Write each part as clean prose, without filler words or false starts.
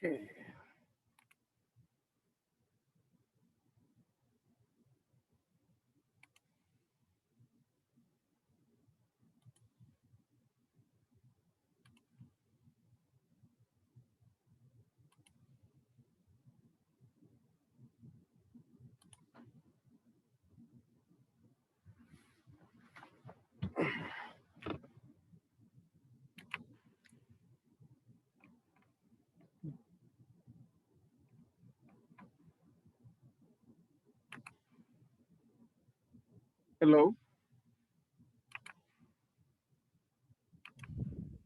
Okay. Hello.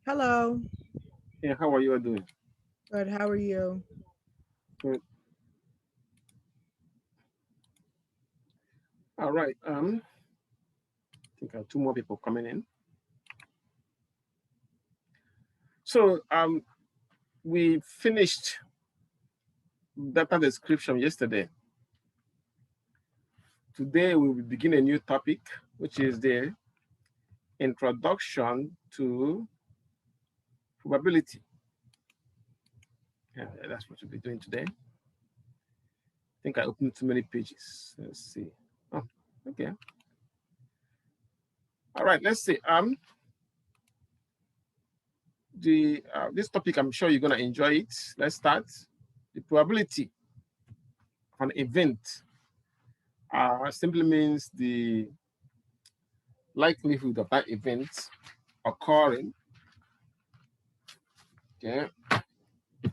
Hello. Yeah, how are you all doing? Good. How are you? Good. All right. I think I have two more people coming in. So we finished data description yesterday. Today we will begin a new topic, which is the introduction to probability. Yeah, that's what we'll be doing today. I think I opened too many pages. Let's see. Oh, okay. All right. Let's see. This topic, I'm sure you're gonna enjoy it. Let's start. The probability of an event simply means the likelihood of that event occurring. Okay, the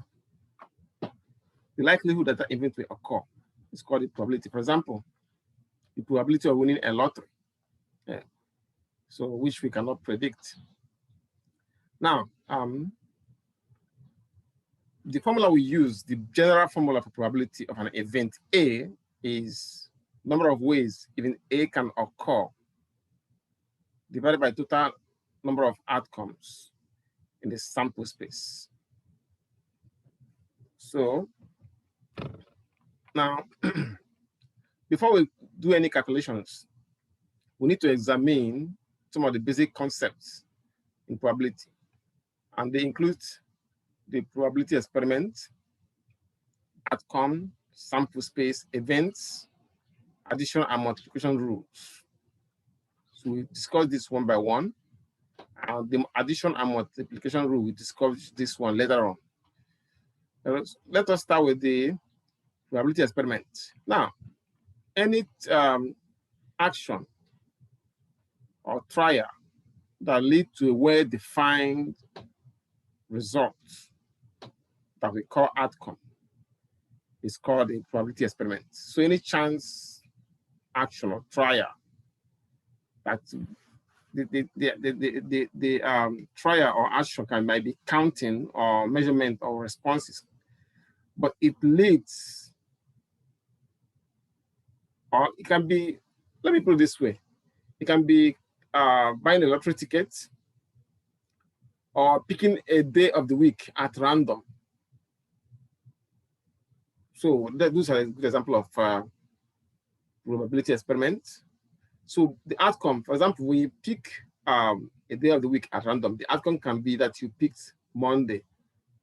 likelihood that that event will occur is called the probability. For example, the probability of winning a lottery, yeah, so which we cannot predict. Now, the formula we use, the general formula for probability of an event A is number of ways even A can occur divided by total number of outcomes in the sample space. So now, before we do any calculations, we need to examine some of the basic concepts in probability. And they include the probability experiment, outcome, sample space, events, addition and multiplication rules. So we discuss this one by one. And the addition and multiplication rule, we discuss this one later on. Let us start with the probability experiment. Now, any action or trial that lead to a well-defined result that we call outcome is called a probability experiment. So any chance action or trial that the trial or action might be counting or measurement or responses, but it leads, or it can be, let me put it this way, it can be buying a lottery ticket or picking a day of the week at random. So those are a good example of probability experiment. So the outcome, for example, we pick a day of the week at random. The outcome can be that you picked Monday,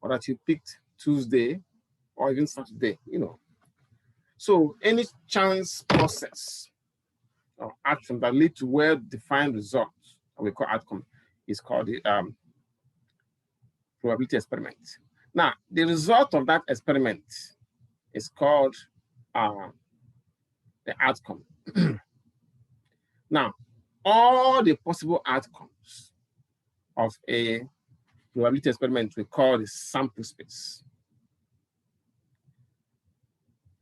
or that you picked Tuesday, or even Saturday, you know. So any chance process or action that lead to well-defined results, that we call outcome, is called the probability experiment. Now, the result of that experiment is called the outcome. Now, all the possible outcomes of a probability experiment we call the sample space.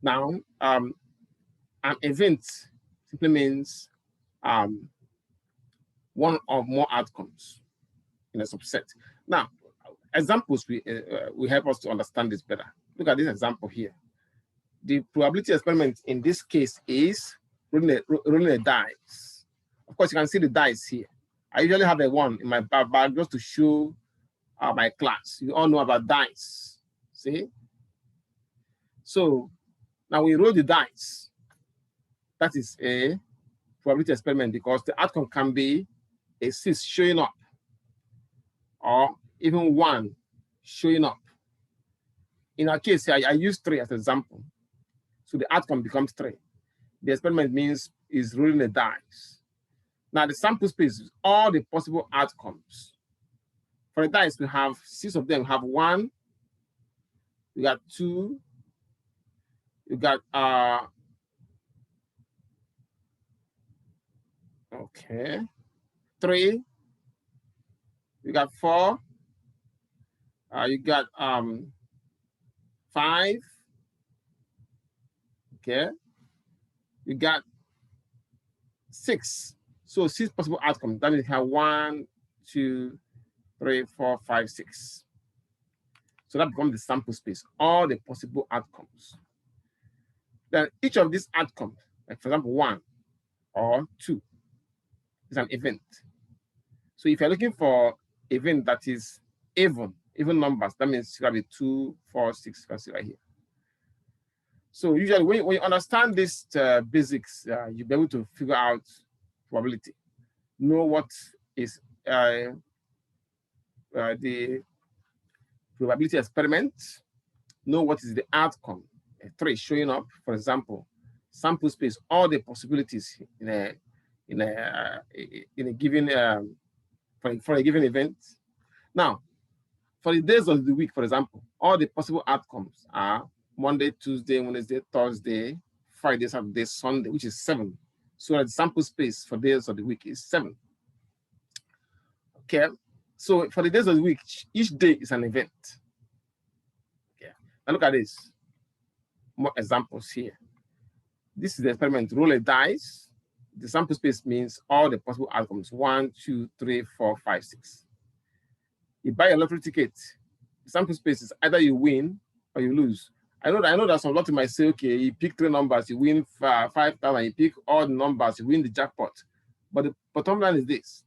Now, an event simply means one or more outcomes in a subset. Now, examples will help us to understand this better. Look at this example here. The probability experiment in this case is rolling a dice. Of course, you can see the dice here. I usually have a one in my bag just to show my class. You all know about dice. See? So now we roll the dice. That is a probability experiment because the outcome can be a 6 showing up, or even 1 showing up. In our case, I use 3 as an example. So the outcome becomes 3. The experiment means is rolling a dice. Now the sample space is all the possible outcomes. For the dice, we have 6 of them. We have 1, we got 2, you got okay, 3, you got 4, you got 5, okay, you got 6. So 6 possible outcomes. That means you have 1, 2, 3, 4, 5, 6. So that becomes the sample space, all the possible outcomes. Then each of these outcomes, like for example, 1 or 2, is an event. So if you're looking for event that is even numbers, that means you have a 2, 4, 6, you can see right here. So usually when you understand these basics, you'll be able to figure out probability, know what is the probability experiment, know what is the outcome, a 3 showing up, for example, sample space, all the possibilities in a given for a given event. Now, for the days of the week, for example, all the possible outcomes are Monday, Tuesday, Wednesday, Thursday, Friday, Saturday, Sunday, which is 7. So the sample space for days of the week is 7. Okay. So for the days of the week, each day is an event. Okay. Now look at this. More examples here. This is the experiment. Roll a dice. The sample space means all the possible outcomes. 1, 2, 3, 4, 5, 6. You buy a lottery ticket. The sample space is either you win or you lose. I know that some lottery might say, okay, you pick 3 numbers, you win 5,000. You pick all the numbers, you win the jackpot. But the bottom line is this: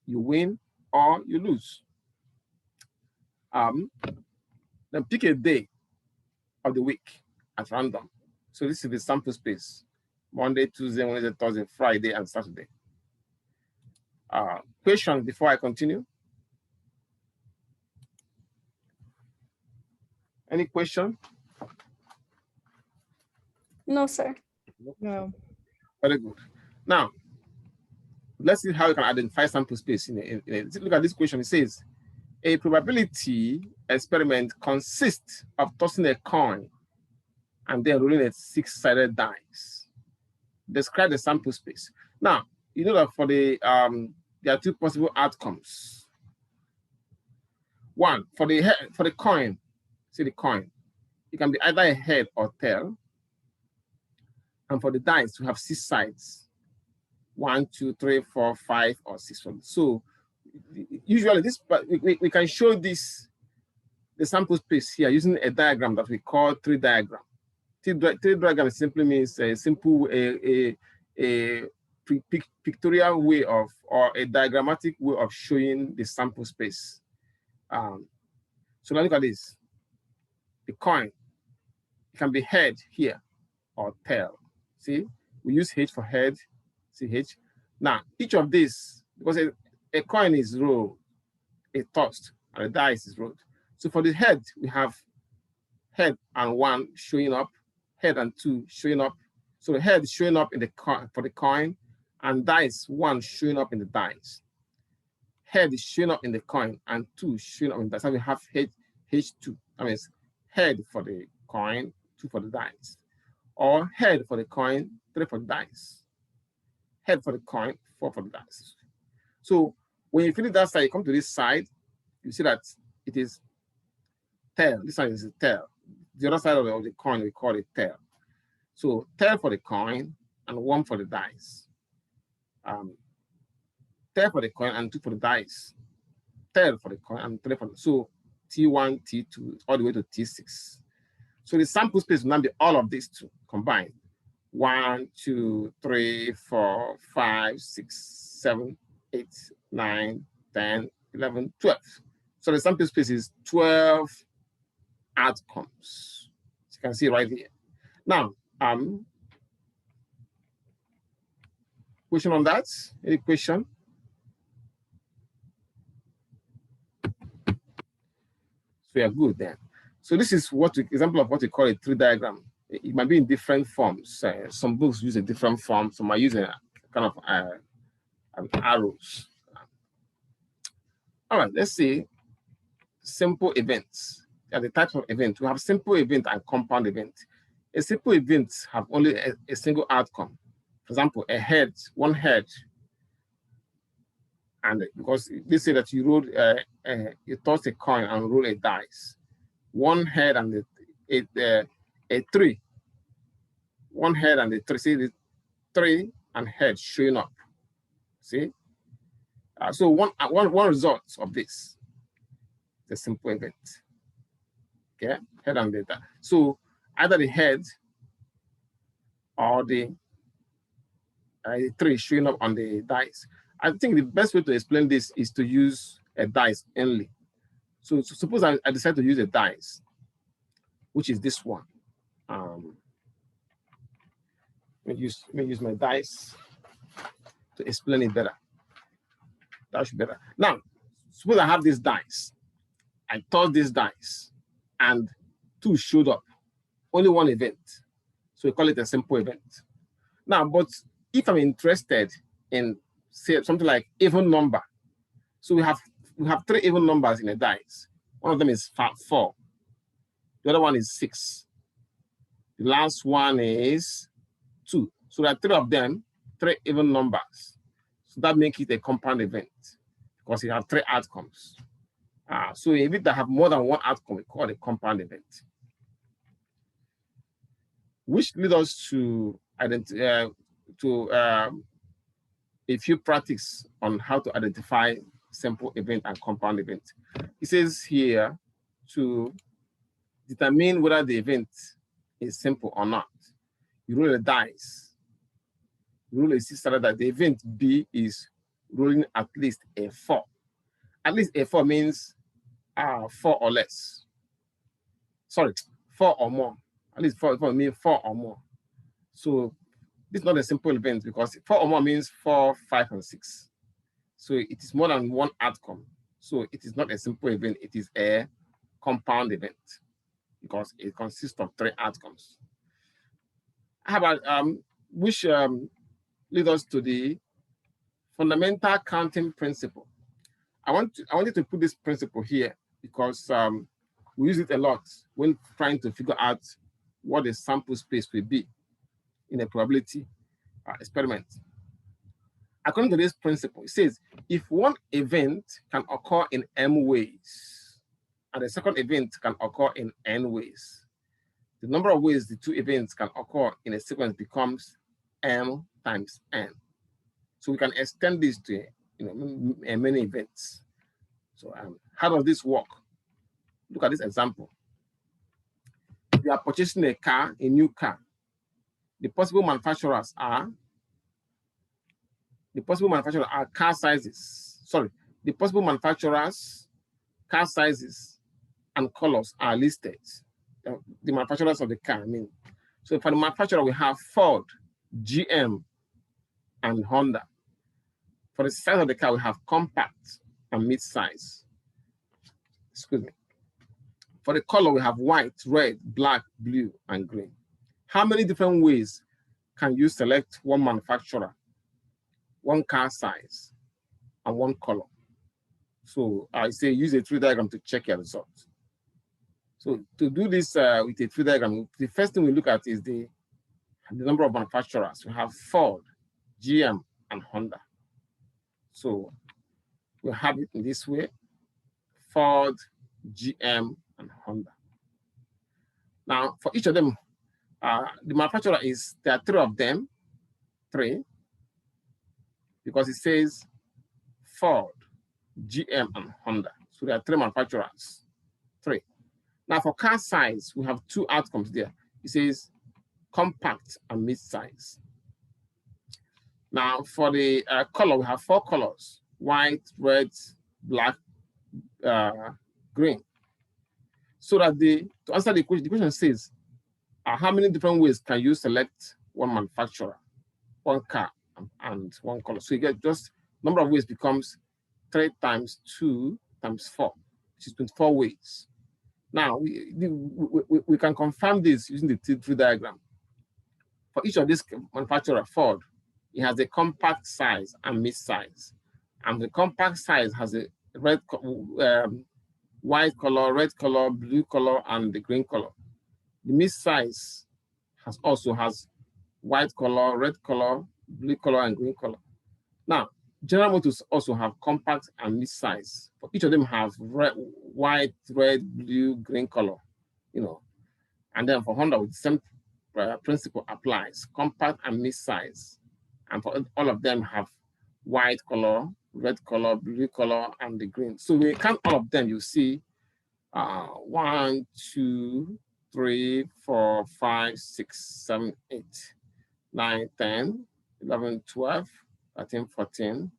you win or you lose. Then pick a day of the week at random. So this is the sample space: Monday, Tuesday, Wednesday, Thursday, Friday, and Saturday. Question before I continue? Any question? No, sir. No. Very good. Now, let's see how you can identify sample space. Look at this question. It says, a probability experiment consists of tossing a coin and then rolling a 6-sided dice. Describe the sample space. Now, you know that for the there are 2 possible outcomes. 1, for the coin, see the coin, it can be either a head or tail. And for the dice, we have 6 sides: 1, 2, 3, 4, 5, or 6. So usually we can show this the sample space here using a diagram that we call tree diagram. Tree diagram simply means a simple pictorial way of, or a diagrammatic way of showing the sample space. So now look at this. The coin, it can be head here or tail. See, we use H for head, see H. Now, each of these, because a coin is rolled, a tossed, and a dice is rolled. So for the head, we have head and 1 showing up, head and 2 showing up. So the head is showing up in the for the coin, and dice 1 showing up in the dice. Head is showing up in the coin, and 2 showing up in the dice. So we have H2. That means head for the coin, 2 for the dice. Or head for the coin, 3 for the dice. Head for the coin, 4 for the dice. So when you finish that side, you come to this side, you see that it is tail. This side is the tail. The other side of the coin, we call it tail. So tail for the coin and 1 for the dice. Tail for the coin and 2 for the dice. Tail for the coin and 3 for the, so T1, T2, all the way to T6. So the sample space will now be all of these 2 combined. 1, 2, 3, 4, 5, 6, 7, 8, 9, 10, 11, 12. So the sample space is 12 outcomes. As you can see right here. Now, question on that? Any question? So we are good then. So this is example of what we call a tree diagram. It might be in different forms. Some books use a different form. Some are using kind of arrows. All right, let's see simple events. The types of events. We have simple event and compound event. A simple event have only a single outcome. For example, one head. And because they say that you roll, you toss a coin and roll a dice. One head and a three. One head and a three. See the three and head showing up. See? So one result of this, the simple event. Okay, head and data. So either the head or the three showing up on the dice. I think the best way to explain this is to use a dice only. So suppose I decide to use a dice, which is this one. Let me use my dice to explain it better. That should be better. Now, suppose I have this dice. I tossed this dice, and two showed up. Only one event. So we call it a simple event. Now, but if I'm interested in, say, something like even number, so we have three even numbers in a dice. One of them is 4. The other one is 6. The last one is 2. So there are 3 of them, 3 even numbers. So that makes it a compound event because you have 3 outcomes. So if it have more than one outcome, we call it a compound event. Which leads us to a few practices on how to identify simple event and compound event. It says here to determine whether the event is simple or not. You roll a dice. You roll a 6-sided that the event B is rolling at least a 4. At least a 4 means 4 or less. Sorry, 4 or more. At least 4 means 4 or more. So this is not a simple event because 4 or more means 4, 5, and 6. So it is more than one outcome. So it is not a simple event, it is a compound event because it consists of 3 outcomes. How about which leads us to the fundamental counting principle. I wanted to put this principle here because we use it a lot when trying to figure out what the sample space will be in a probability experiment. According to this principle, it says if one event can occur in m ways and the second event can occur in n ways, the number of ways the 2 events can occur in a sequence becomes m times n. So we can extend this to many events. So how does this work? Look at this example. You are purchasing a new car. The possible manufacturers are car sizes. Sorry, the possible manufacturers, car sizes, and colors are listed. The manufacturers of the car, I mean. So for the manufacturer, we have Ford, GM, and Honda. For the size of the car, we have compact and mid-size. Excuse me. For the color, we have white, red, black, blue, and green. How many different ways can you select one manufacturer, one car size, and one color? So I say use a tree diagram to check your results. So to do this with a tree diagram, the first thing we look at is the number of manufacturers. We have Ford, GM, and Honda. So we have it in this way: Ford, GM, and Honda. Now, for each of them, the manufacturer there are 3 of them, 3, because it says Ford, GM, and Honda. So there are 3 manufacturers, 3. Now for car size, we have 2 outcomes there. It says compact and mid-size. Now for the color, we have 4 colors: white, red, black, green. So that to answer the question says, how many different ways can you select one manufacturer, one car, and one color? So you get just number of ways becomes 3 times 2 times 4, which is 24 ways. Now, we can confirm this using the tree diagram. For each of these manufacturer, Ford, it has a compact size and mid size. And the compact size has a red, white color, red color, blue color, and the green color. The mid size also has white color, red color, blue color, and green color. Now, General Motors also have compact and mid size. But each of them have white, red, blue, green color, you know. And then for Honda, with the same principle applies, compact and mid size. And for all of them have white color, red color, blue color, and the green. So we count all of them, you see 1, 2, 3, 4, 5, 6, 7, 8, 9, 10, 11, 12, 13, 14,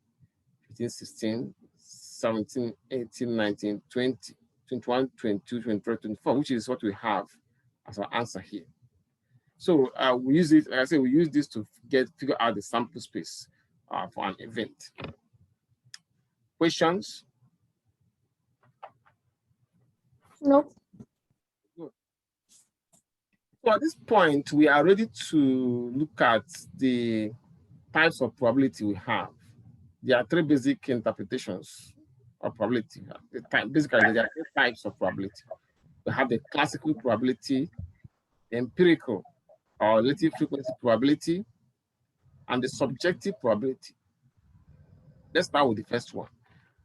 15, 16, 17, 18, 19, 20, 21, 22, 23, 24, which is what we have as our answer here. So we use it, like I say, we use this to figure out the sample space for an event. Questions? No. Good. So at this point, we are ready to look at the types of probability we have. There are 3 basic interpretations of probability. Basically, there are 3 types of probability. We have the classical probability, the empirical or relative frequency probability, and the subjective probability. Let's start with the first one.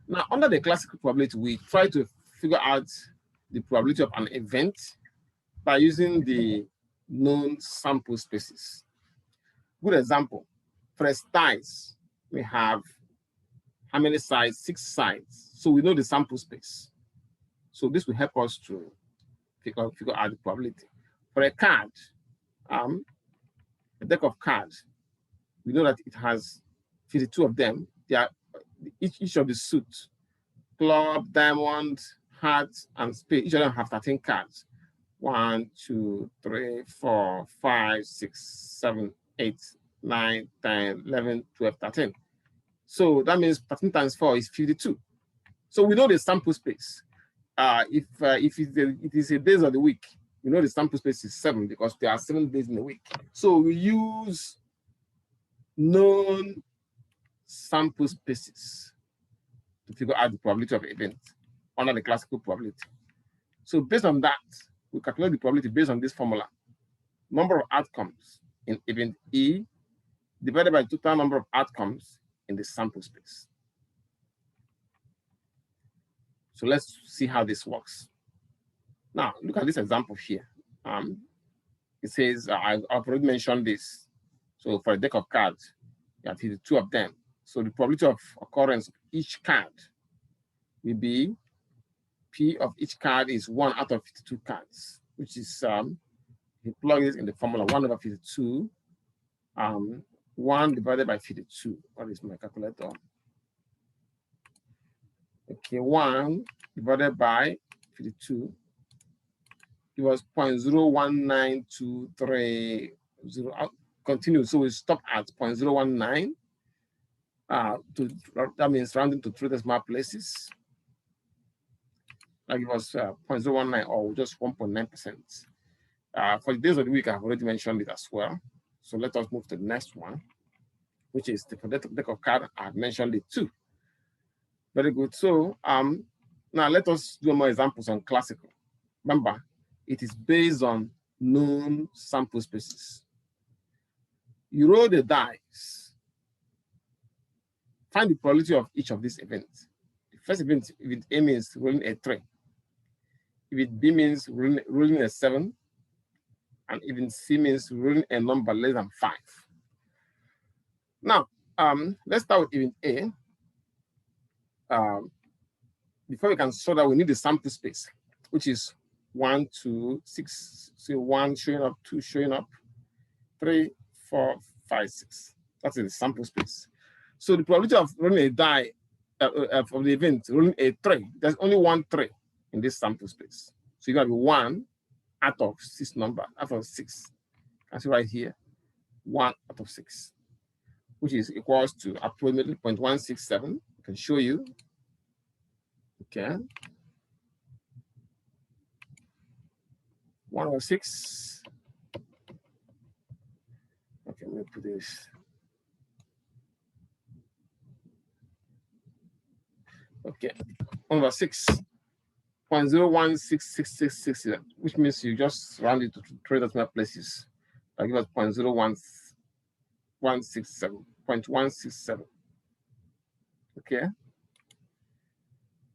Now, under the classical probability, we try to figure out the probability of an event by using the known sample spaces. Good example, for a size, we have how many sides? 6 sides. So we know the sample space. So this will help us to figure out the probability. For a card, a deck of cards, we know that it has 52 of them. They are each of the suits, club, diamond, heart, and spade. Each of them have 13 cards. 1, 2, 3, 4, 5, 6, 7, 8, 9, 10, 11, 12, 13. So that means 13 times 4 is 52. So we know the sample space. If it is a days of the week, we know the sample space is 7 because there are 7 days in a week. So we use known sample spaces to figure out the probability of an event under the classical probability. So based on that, we calculate the probability based on this formula. Number of outcomes in event E divided by total number of outcomes in the sample space. So let's see how this works. Now, look at this example here. It says, I've already mentioned this. So for a deck of cards, you have 52 of them. So the probability of occurrence of each card will be P of each card is 1 out of 52 cards, which is, you plug it in the formula 1 over 52, 1 divided by 52. What is my calculator? Okay, 1 divided by 52. It was 0.019230. Continue. So we stop at 0.019. That means rounding to 3 decimal places. Like it was 0.019 or just 1.9%. For the days of the week, I've already mentioned it as well. So let us move to the next one, which is the deck of cards. I've mentioned it too. Very good. So now let us do more examples on classical. Remember, it is based on known sample spaces. You roll the dice. Find the probability of each of these events. The first event, event A means rolling a 3. Event B means rolling a 7. And event C means rolling a number less than 5. Now, let's start with event A. Before we can sort that, we need the sample space, which is 1, 2, 6. So 1 showing up, 2 showing up, 3, 4, 5, 6. That's the sample space. So the probability of rolling a die of the event, rolling a 3, there's only 1 3 in this sample space. So you got to be 1 out of 6 number, out of 6. You can see right here, 1 out of 6, which is equals to approximately 0.167. I can show you. Okay. 1 over 6. Okay, let me put this. Okay, 1 over 6. 0.016666, which means you just round it to 3 decimal places. That gives us 0.167. Okay,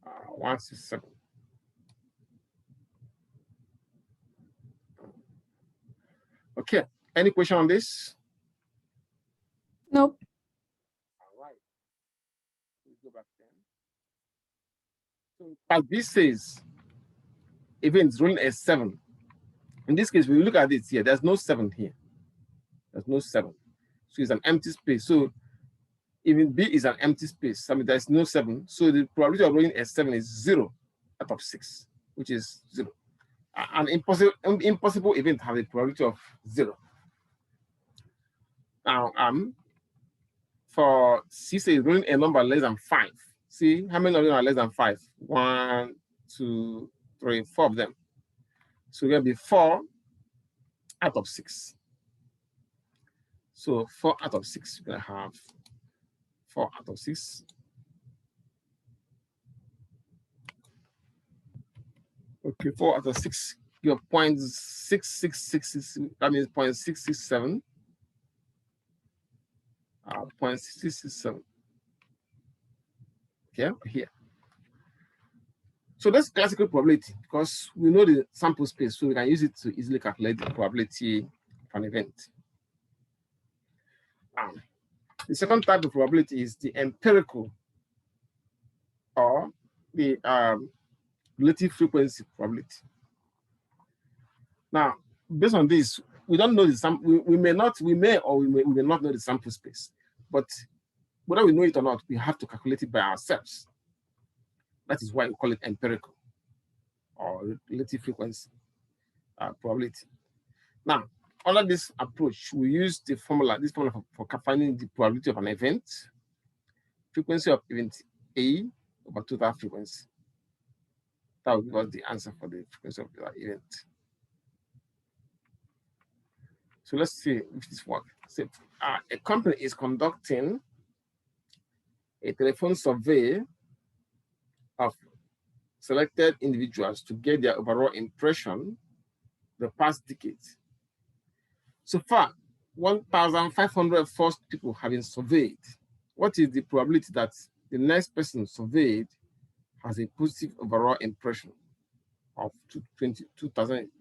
167. Okay, any question on this? Nope. All right, let's go back then. So, as this says, events rolling a 7. In this case, when you look at it here, there's no 7 here. There's no 7. So it's an empty space. So even B is an empty space. I mean, there's no 7. So the probability of rolling a 7 is 0 out of 6, which is 0. An impossible event has a probability of 0. Now, for C say rolling a number less than 5. See how many of them are less than 5? 1, 2, 3, 4 of them. So there'll be 4 out of 6. So 4 out of 6, you're gonna have 4 out of 6. Okay, 4 out of 6. You have 0.6666. That means 0.667. 0.667. Okay, here. So that's classical probability because we know the sample space, so we can use it to easily calculate the probability of an event. The second type of probability is the empirical or the relative frequency probability. Now, based on this, we don't know the sample. We may not know the sample space, but whether we know it or not, we have to calculate it by ourselves. That is why we call it empirical or relative frequency probability. Now, under this approach, we use this formula for finding the probability of an event, frequency of event A over total frequency. That will give us the answer for the frequency of the event. So let's see if this works. So, a company is conducting a telephone survey of selected individuals to get their overall impression the past decade. So far, 1,500 first people have been surveyed. What is the probability that the next person surveyed has a positive overall impression of 2000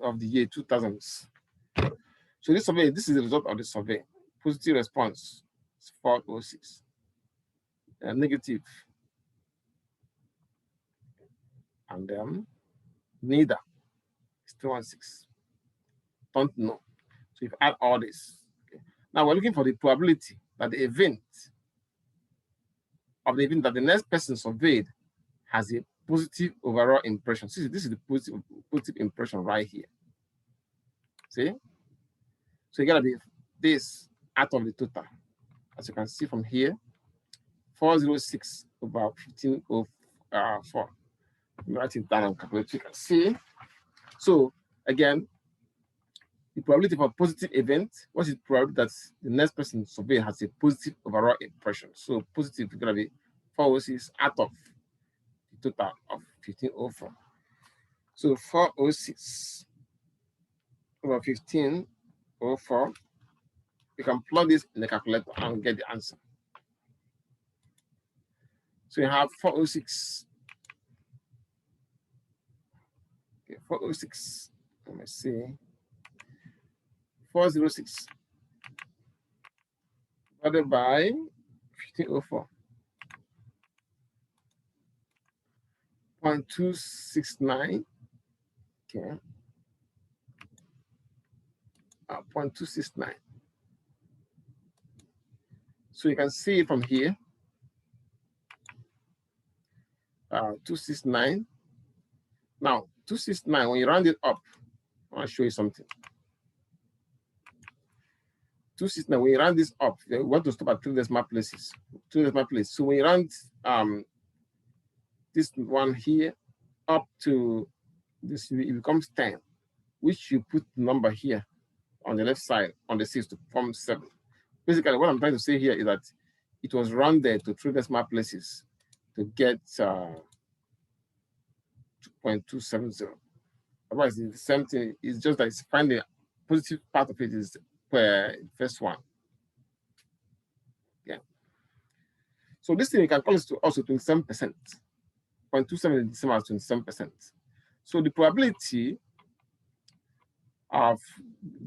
of the year 2000s? So this survey, this is the result of the survey. Positive response is 406. Negative, and then neither is 216. Don't know. So if you add all this, okay. Now we're looking for the probability that the event that the next person surveyed has a positive overall impression. See, this is the positive impression right here. See? So you gotta be this out of the total. As you can see from here, 406 over 1504. Write it down and calculate. You can see. So again, the probability for a positive event, what is the probability that the next person surveyed has a positive overall impression? So positive is gonna be 406 out of the total of 1504. So 406 over 1504, you can plug this in the calculator and get the answer. So you have 406. Okay, 406. Let me see. 406 divided by 1504. 0.269. Okay. 0.269. So you can see it from here. 269. Now, 269, when you round it up, I'll show you something. 269, when you round this up, you want to stop at 3 decimal places. 2 decimal places. So when you round this one here up to this, it becomes 10. which you put the number here on the left side on the 6 to form 7. Basically, what I'm trying to say here is that it was rounded to 3 decimal places to get 2.270. Otherwise, it's the same thing. It's just that it's finding the positive part of it is the first one. Yeah. So this thing you can call it to also 27%. 0.27 is the same as 27%. So the probability of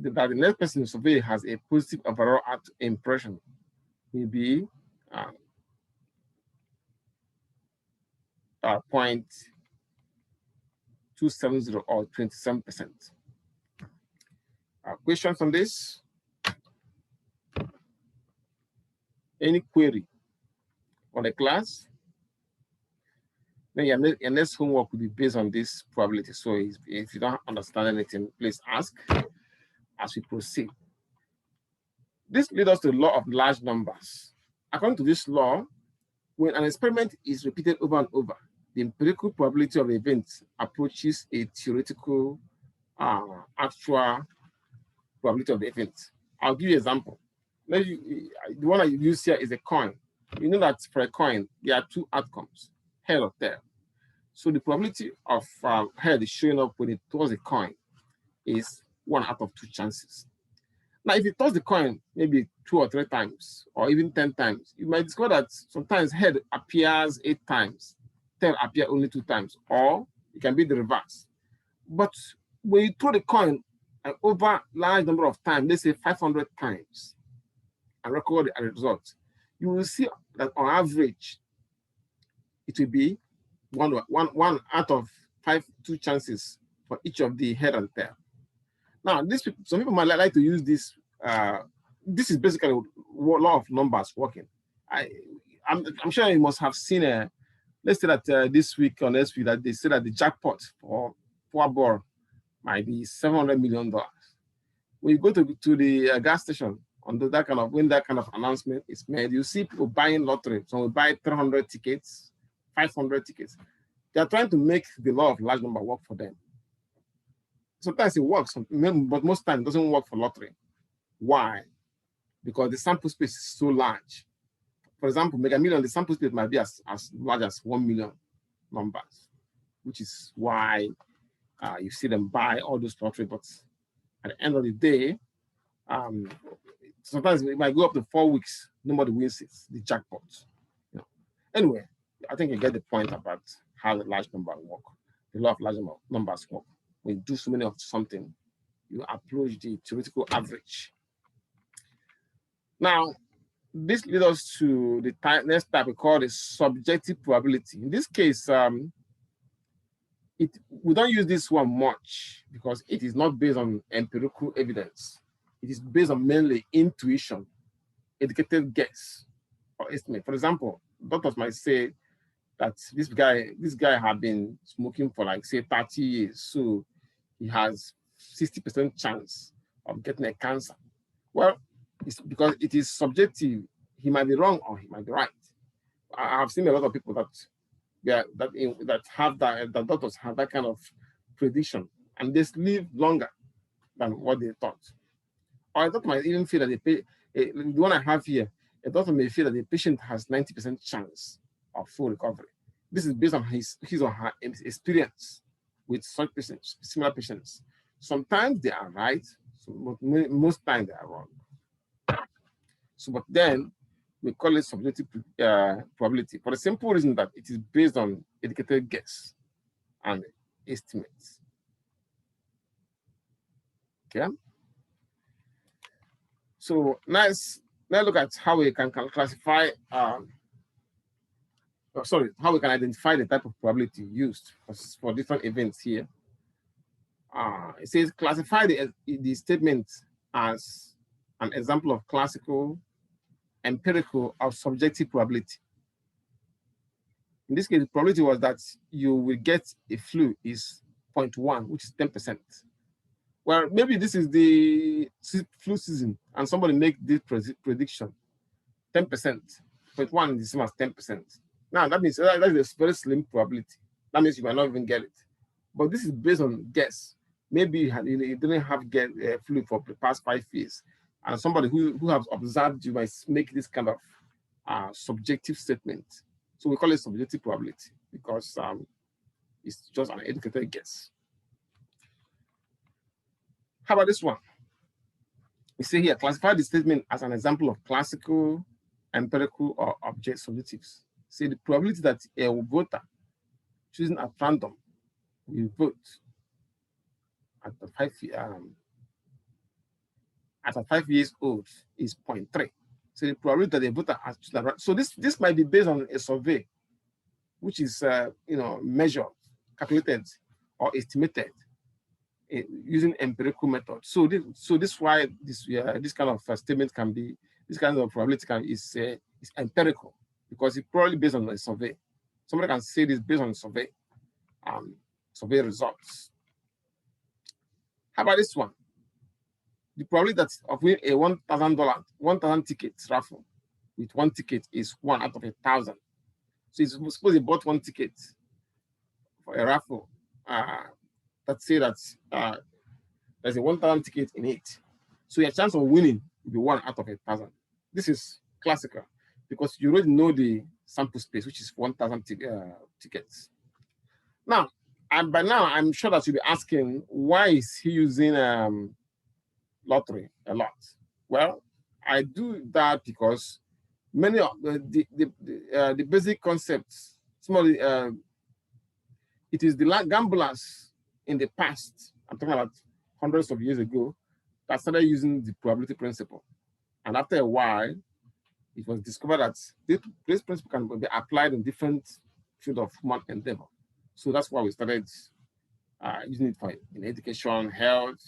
that the next person in the survey has a positive overall impression will be 0.270 or 27%. Questions on this? Any query on the class? Then your next homework will be based on this probability. So if you don't understand anything, please ask as we proceed. This leads us to the law of large numbers. According to this law, when an experiment is repeated over and over, the empirical probability of the event approaches a theoretical actual probability of the event. I'll give you an example. The one I use here is a coin. You know that for a coin, there are 2 outcomes, head or tail. So the probability of head showing up when it toss a coin is 1 out of 2 chances. Now, if you toss the coin maybe 2 or 3 times, or even 10 times, you might discover that sometimes head appears 8 times, tail appears only 2 times, or it can be the reverse. But when you throw the coin over a large number of times, let's say 500 times, and record the result, you will see that on average, it will be one out of 2 chances for each of the head and tail. Now, some people might like to use this. This is basically a law of numbers working. I'm sure you must have seen let's say that this week or next week that they say that the jackpot for Powerball might be $700 million. When you go to the gas station when that kind of announcement is made, you see people buying lottery. So we buy 300 tickets, 500 tickets. They are trying to make the law of large number work for them. Sometimes it works, but most times it doesn't work for lottery. Why? Because the sample space is so large. For example, Mega Million, the sample space might be as large as 1 million numbers, which is why you see them buy all those lottery. But at the end of the day, sometimes it might go up to 4 weeks, nobody wins it, the jackpot. You know. Anyway, I think you get the point about how the large number work, the law of large numbers work. When you do so many of something, you approach the theoretical average. Now, this leads us to the next type we call the subjective probability. In this case, we don't use this one much because it is not based on empirical evidence. It is based on mainly intuition, educated guess, or estimate. For example, doctors might say that this guy had been smoking for like say 30 years, so he has 60% chance of getting a cancer. Well, it's because it is subjective. He might be wrong or he might be right. I have seen a lot of people that doctors have that kind of prediction, and they live longer than what they thought. Or a doctor might even feel that the one I have here, a doctor may feel that the patient has 90% chance of full recovery. This is based on his or her experience with such patients, similar patients. Sometimes they are right, but most times they are wrong. So, but then we call it subjective probability for the simple reason that it is based on educated guess and estimates. Okay. So let's look at how we can classify. How we can identify the type of probability used for different events here. It says classify the statement as an example of classical, empirical, or subjective probability. In this case, the probability was that you will get a flu is 0.1, which is 10%. Well, maybe this is the flu season, and somebody make this prediction, 10%. 0.1 is the same as 10%. Now, that means that is a very slim probability. That means you might not even get it. But this is based on guess. maybe you didn't have get flu for the past 5 years, and somebody who has observed you might make this kind of subjective statement. So we call it subjective probability because it's just an educated guess. How about this one? We say here, classify the statement as an example of classical, empirical, or object subjectives. Say the probability that a voter choosing at random will vote at the 5 years old is 0.3. So the probability that a voter has chosen. So this might be based on a survey, which is measured, calculated, or estimated using empirical method. So this why this kind of statement can be, this kind of probability is empirical, because it's probably based on a survey. Somebody can say this based on a survey, survey results. How about this one? The probability that of winning a $1,000 ticket raffle with one ticket is 1 out of 1,000. So suppose you bought one ticket for a raffle. Let's say that there's a 1,000 ticket in it. So your chance of winning will be 1 out of 1,000. This is classical because you already know the sample space, which is 1,000 tickets. Now, by now, I'm sure that you'll be asking, why is he using lottery a lot? Well, I do that because many of the basic concepts, it is the gamblers in the past, I'm talking about hundreds of years ago, that started using the probability principle. And after a while, it was discovered that this principle can be applied in different fields of human endeavor. So that's why we started using it in education, health,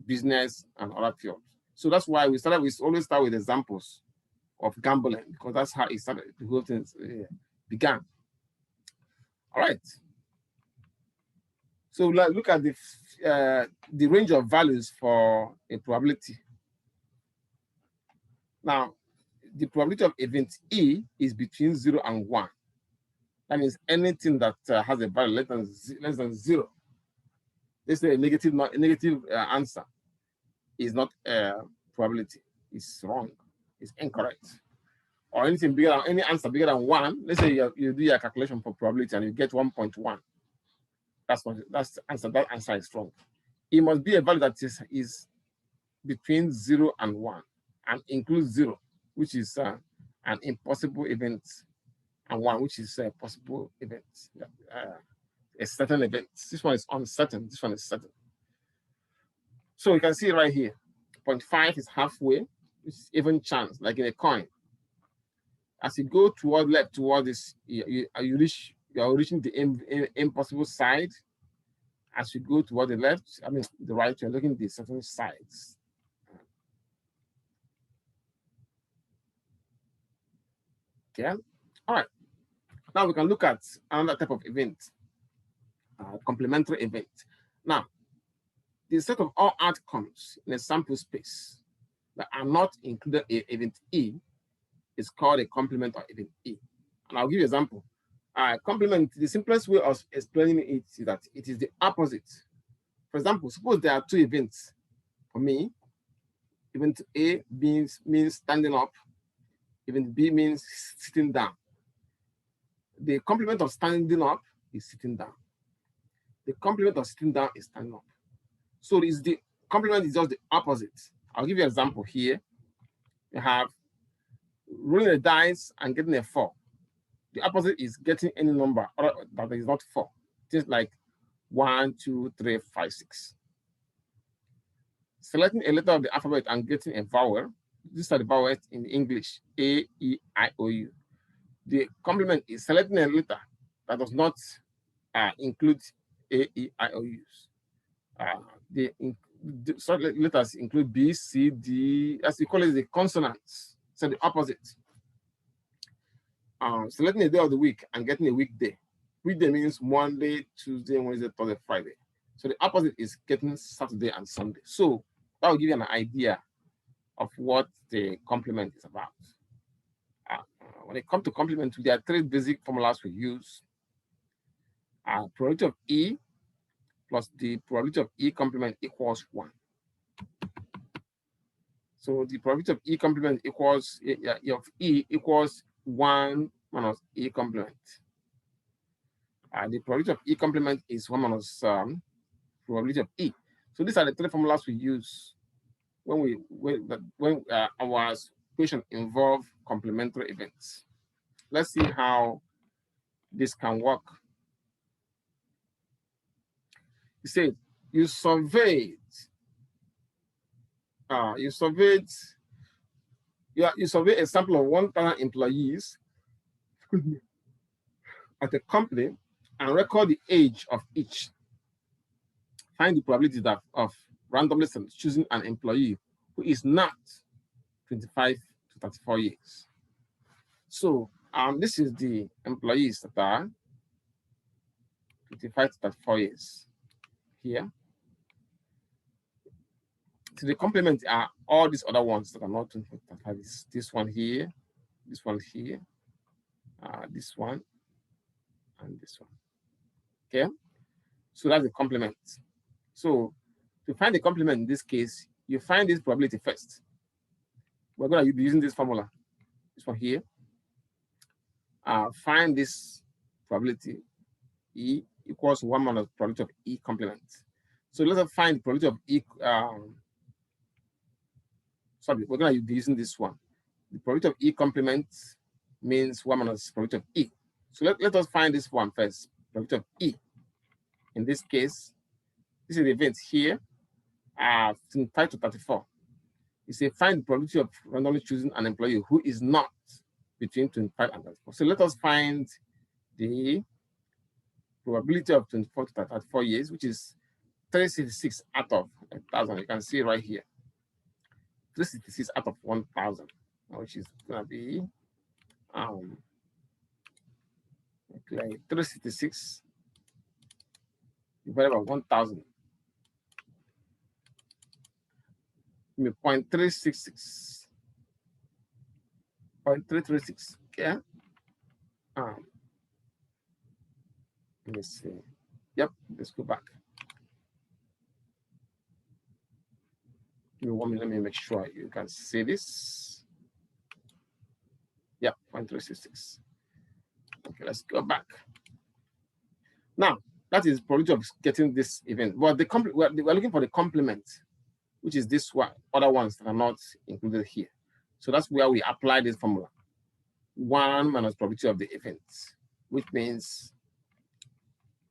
business, and other fields. So that's why we always start with examples of gambling, because that's how it started, the whole thing began. All right. So look at the range of values for a probability. Now, the probability of event E is between 0 and 1. That means anything that has a value less than 0. Let's say a negative answer is not a probability. It's wrong. It's incorrect. Or anything bigger than any answer bigger than 1. Let's say you do your calculation for probability and you get 1.1. That's the answer. That answer is wrong. It must be a value that is between 0 and 1 and includes 0, which is an impossible event, and 1, which is a possible event, a certain event. This one is uncertain. This one is certain. So you can see right here, 0.5 is halfway, which is even chance, like in a coin. As you go left toward this, you are reaching the impossible side. As you go toward the left, the right, you're looking at the certain sides. Okay. All right. Now we can look at another type of event, complementary event. Now, the set of all outcomes in a sample space that are not included in event E is called a complement of event E. And I'll give you an example. Complement, the simplest way of explaining it is that it is the opposite. For example, suppose there are two events for me. Event A means standing up. Event B means sitting down. The complement of standing up is sitting down. The complement of sitting down is standing up. So the complement is just the opposite. I'll give you an example here. You have rolling a dice and getting a 4. The opposite is getting any number that is not 4. Just like 1, 2, 3, 5, 6. Selecting a letter of the alphabet and getting a vowel. These are the vowels in English: A, E, I, O, U. The complement is selecting a letter that does not include A, E, I, O, U's. The letters include B, C, D, as we call it, the consonants. So the opposite. Selecting a day of the week and getting a weekday. Weekday means Monday, Tuesday, Wednesday, Thursday, Friday. So the opposite is getting Saturday and Sunday. So that will give you an idea of what the complement is about. When it comes to complement, there are 3 basic formulas we use. Probability of E plus the probability of E complement equals 1. So the probability of E complement equals of E equals 1 minus E complement. The probability of E complement is 1 minus probability of E. So these are the three formulas we use when our equation involve complementary events. Let's see how this can work. You said you surveyed a sample of 1,000 employees at a company and record the age of each. Find the probability of randomly choosing an employee who is not 25 to 34 years. So this is the employees that are 25 to 34 years here. So the complement are all these other ones that are not 25 to 35. This one here, this one here, this one, and this one. Okay, so that's the complement. So to find the complement in this case, you find this probability first. We're going to be using this formula, this one here. Find this probability E equals 1 minus probability of E complement. So let us find the probability of E. Sorry, we're going to be using this one. The probability of E complement means 1 minus probability of E. So let us find this one first, probability of E. In this case, this is the event here, 25 to 34. You say find the probability of randomly choosing an employee who is not between 25 and 34. So let us find the probability of 24 to 34 years, which is 366 out of 1,000. You can see right here. 366 out of 1,000, which is going to be 366 divided by 1,000. 0.366. 0.336. Okay. Let me see. Yep, let's go back. Give me 1 minute, let me make sure you can see this. Yep, 0.366. Okay, let's go back. Now, that is probability of getting this event. But we're looking for the complement, which is this one, other ones that are not included here. So that's where we apply this formula. 1 minus probability of the event, which means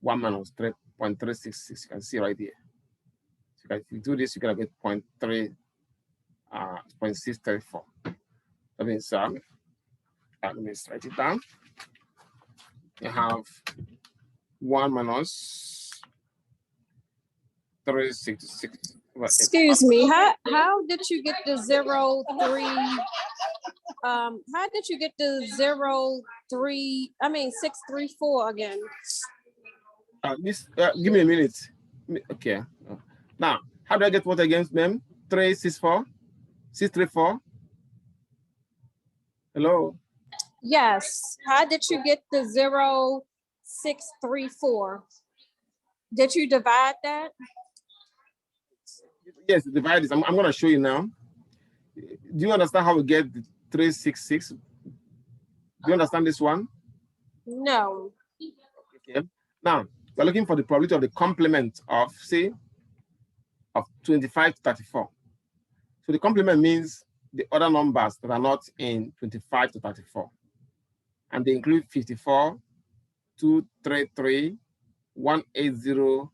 1 minus 3.366. You can see right here. So if you do this, you're gonna get 0.634. That means let me write it down. You have 1 minus 366. Excuse me, how did you get the 0.3? How did you get the 634 again? Give me a minute. Okay. Now, how do I get what again, ma'am? 364? 634? Hello? Yes. How did you get the 0.634? Did you divide that? Yes, divide this. I'm going to show you now. Do you understand how we get the 366? Do you understand this one? No. Okay. Now, we're looking for the probability of the complement of, say, of 25 to 34. So the complement means the other numbers that are not in 25 to 34. And they include 54, 233, 180,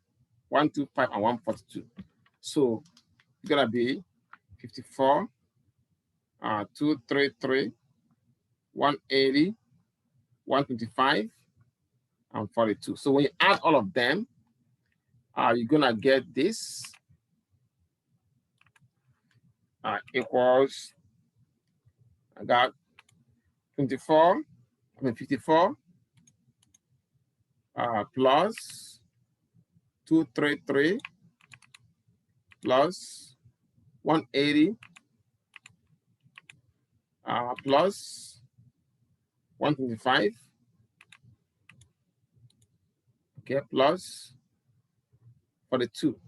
125, and 142. So it's gonna be 54, 233, 180, 125, and 42. So when you add all of them, you're gonna get this equals, I got 54 plus 233 plus 180 plus 125, okay, plus for the 2.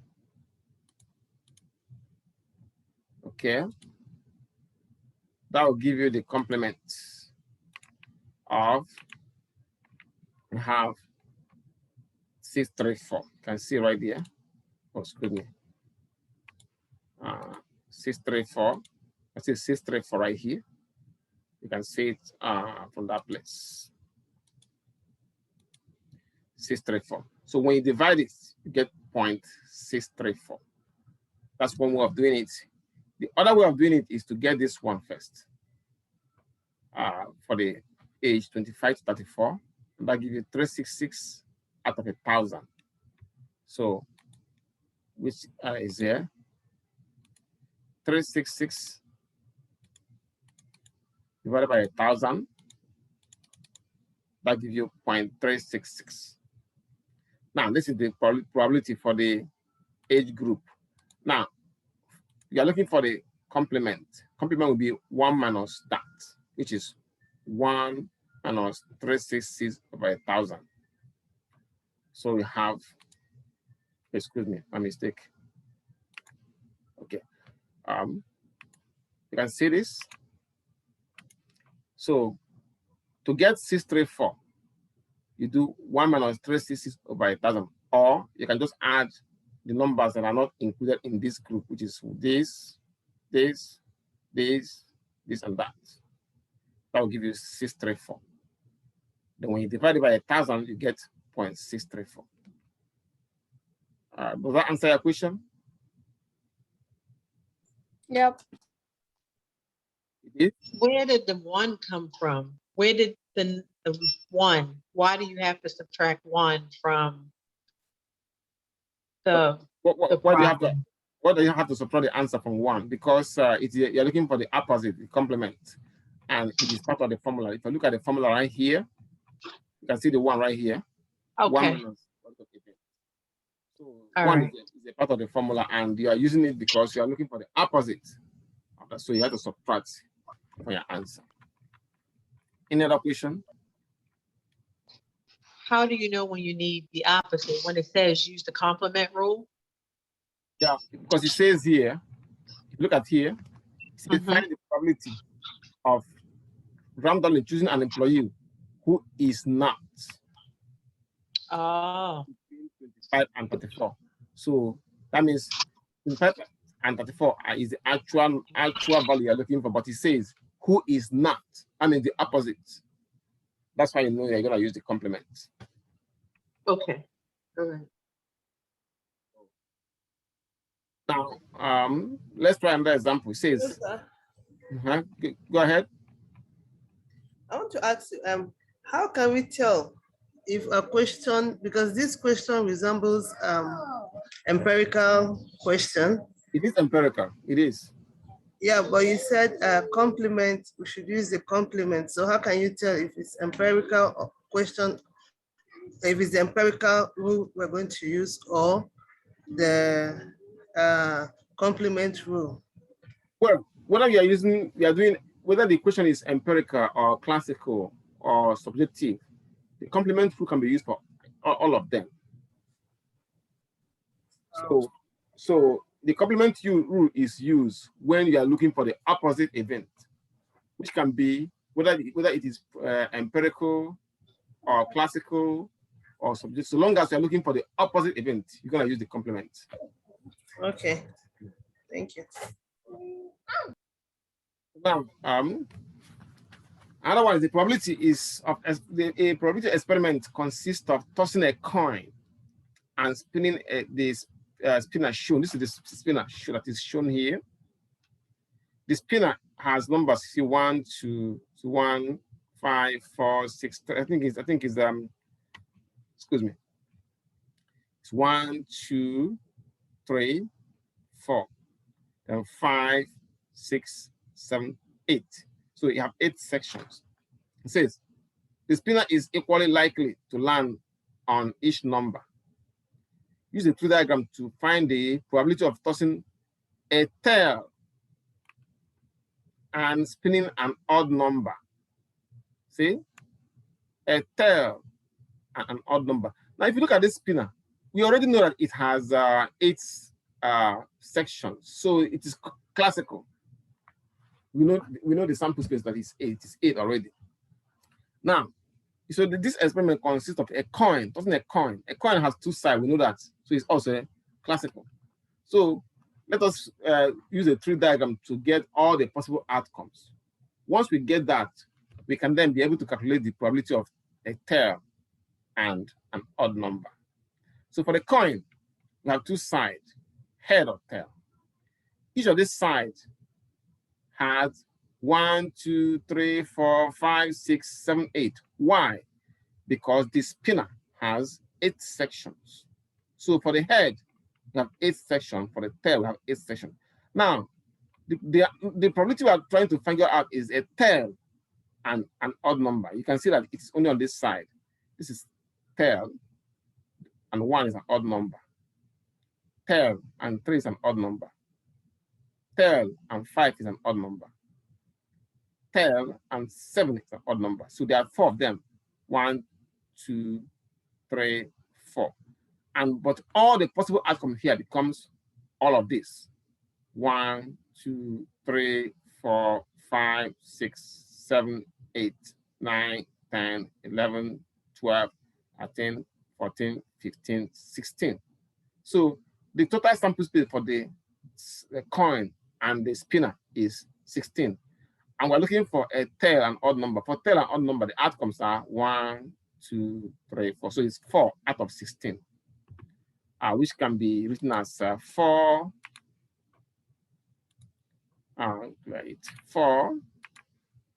Okay. That will give you the complement of, we have 634. You can see right there. Oh, excuse me. 634. I see 634 right here. You can see it from that place. 634. So when you divide it, you get 0.634. That's one way of doing it. The other way of doing it is to get this one first. For the age 25 to 34, and that gives you 366 out of 1,000. So, which is there? 366 divided by 1,000, that gives you 0.366. Now, this is the probability for the age group. Now, you are looking for the complement. Complement will be 1 minus that, which is 1 minus 366 over 1,000. So we have, excuse me, my mistake. Okay. You can see this. So to get 634, you do 1 minus 366 over 1,000, or you can just add the numbers that are not included in this group, which is this, this, this, this, and that. That will give you 634. Then when you divide it by 1,000, you get 0.634. Does that answer your question? Yep. Where did the 1 come from? Where did the 1? Why do you have to subtract 1 from the Why do you have to subtract the answer from 1? Because you're looking for the opposite, the complement, and it is part of the formula. If you look at the formula right here, you can see the 1 right here. Okay. 1 minus. So All 1 right. is a part of the formula, and you are using it because you are looking for the opposite. So you have to subtract for your answer. Any other question? How do you know when you need the opposite? When it says use the complement rule? Yeah, because it says here, look at here, it says find the probability of randomly choosing an employee who is not between 25 and 34. So that means 25 and 34 is the actual value you're looking for, but it says who is not. I mean the opposite. That's why you know you're going to use the complement. Okay. All right. Now, let's try another example. It says, go ahead. I want to ask you, how can we tell if a question, because this question resembles empirical question. It is empirical, it is. Yeah, but you said complement, we should use the complement. So how can you tell if it's empirical question, if it's the empirical rule we're going to use or the complement rule? Well, whether whether the question is empirical or classical or subjective, the complement rule can be used for all of them. So the complement rule is used when you are looking for the opposite event, which can be whether it is empirical or classical or subjective. So long as you're looking for the opposite event, you're going to use the complement. Okay, thank you. Now, another one is the probability a probability experiment consists of tossing a coin and spinning this spinner shown. This is the spinner that is shown here. The spinner has numbers 1, 2, 1, 5, 4, 6. I think it's excuse me. It's 1, 2, 3, 4, then 5, 6, 7, 8. So you have 8 sections. It says the spinner is equally likely to land on each number. Use the tree diagram to find the probability of tossing a tail and spinning an odd number. See? A tail and an odd number. Now, if you look at this spinner, we already know that it has 8 sections, so it is classical. We know the sample space that is 8. It's 8 already. Now, so this experiment consists of a coin. Doesn't a coin? A coin has 2 sides. We know that, so it's also classical. So let us use a tree diagram to get all the possible outcomes. Once we get that, we can then be able to calculate the probability of a tail and an odd number. So for the coin, we have 2 sides, head or tail. Each of these sides has 1, 2, 3, 4, 5, 6, 7, 8. Why? Because the spinner has 8 sections. So for the head, we have 8 sections. For the tail, we have 8 sections. Now, the probability we are trying to figure out is a tail and an odd number. You can see that it's only on this side. This is tail, and 1 is an odd number. Tail and 3 is an odd number. Tail and 5 is an odd number. Tail and 7 is an odd number. So there are 4 of them. 1, 2, 3, 4. But all the possible outcomes here becomes all of this. 1, 2, 3, 4, 5, 6, 7, 8, 9, 10, 11, 12, 13, 14, 15, 16. So the total sample space for the coin and the spinner is 16. And we're looking for a tail and odd number. For tail and odd number, the outcomes are 1, 2, 3, 4. So it's 4 out of 16, which can be written as 4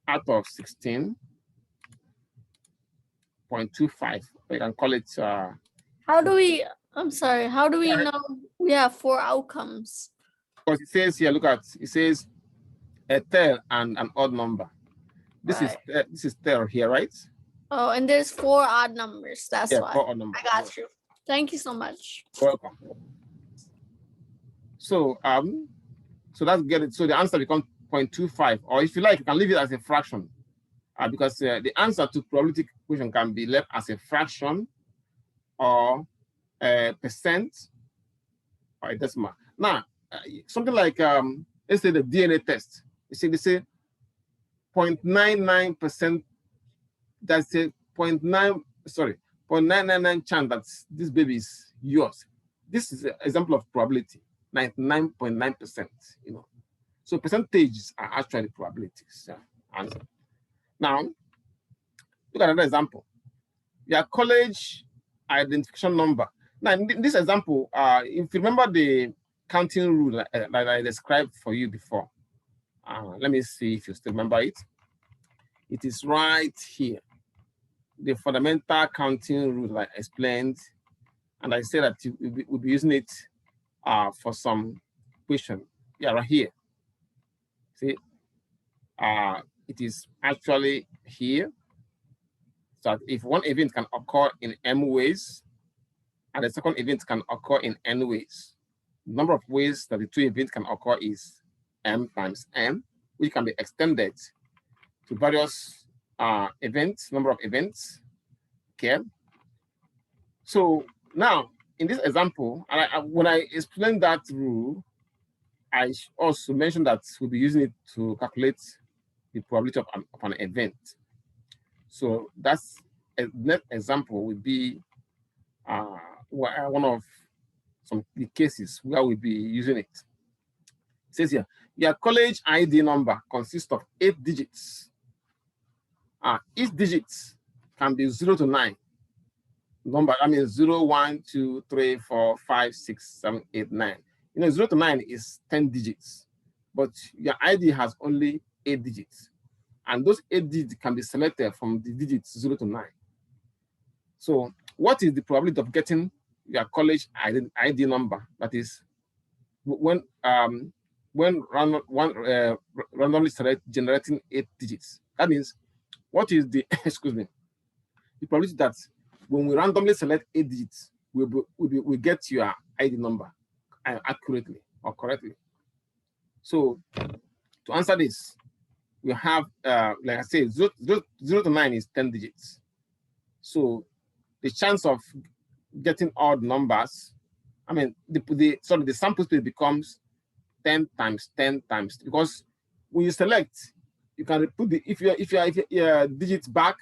out of 16.25. We can call it. How do we, I'm sorry, how do we know we have 4 outcomes? Because it says here, look at, it says a tail and an odd number. This is tail here, right? Oh, and there's 4 odd numbers. That's why. 4 odd numbers. I got you. Thank you so much. Welcome. So so that's get it. So the answer becomes 0.25, or if you like, you can leave it as a fraction, because the answer to probability equation can be left as a fraction, or a percent, or a decimal. Now, something like let's say the DNA test. They say 0.99%. That's a 0.999 chance that this baby is yours. This is an example of probability, 99.9%. You know, so percentages are actually probabilities. Answer. Now, look at another example. Your college identification number. Now, in this example, if you remember the counting rule that I described for you before, let me see if you still remember it. It is right here. The fundamental counting rule that I explained, and I said that we'll be using it for some question. Yeah, right here. See, it is actually here. So if one event can occur in m ways, and the second event can occur in n ways, the number of ways that the 2 events can occur is m times m, which can be extended to various events, number of events. Okay. So now in this example, when I explained that rule, I also mentioned that we'll be using it to calculate the probability of an event. So that's a next example would be one of the cases where we'll be using it. It says here, your college ID number consists of 8 digits. Each digit can be 0 to 9. Number, I mean 0, 1, 2, 3, 4, 5, 6, 7, 8, 9. You know, 0 to 9 is 10 digits, but your ID has only 8 digits. And those 8 digits can be selected from the digits 0 to 9. So what is the probability of getting your college ID number? That is when randomly generating 8 digits. That means what is the, excuse me, the probability that when we randomly select 8 digits, we get your ID number accurately or correctly. So to answer this, we have, like I said, 0 to 9 is 10 digits. So the chance of getting odd numbers, I mean, the sample space becomes 10 times 10 times, because when you select, you can put the if you digits back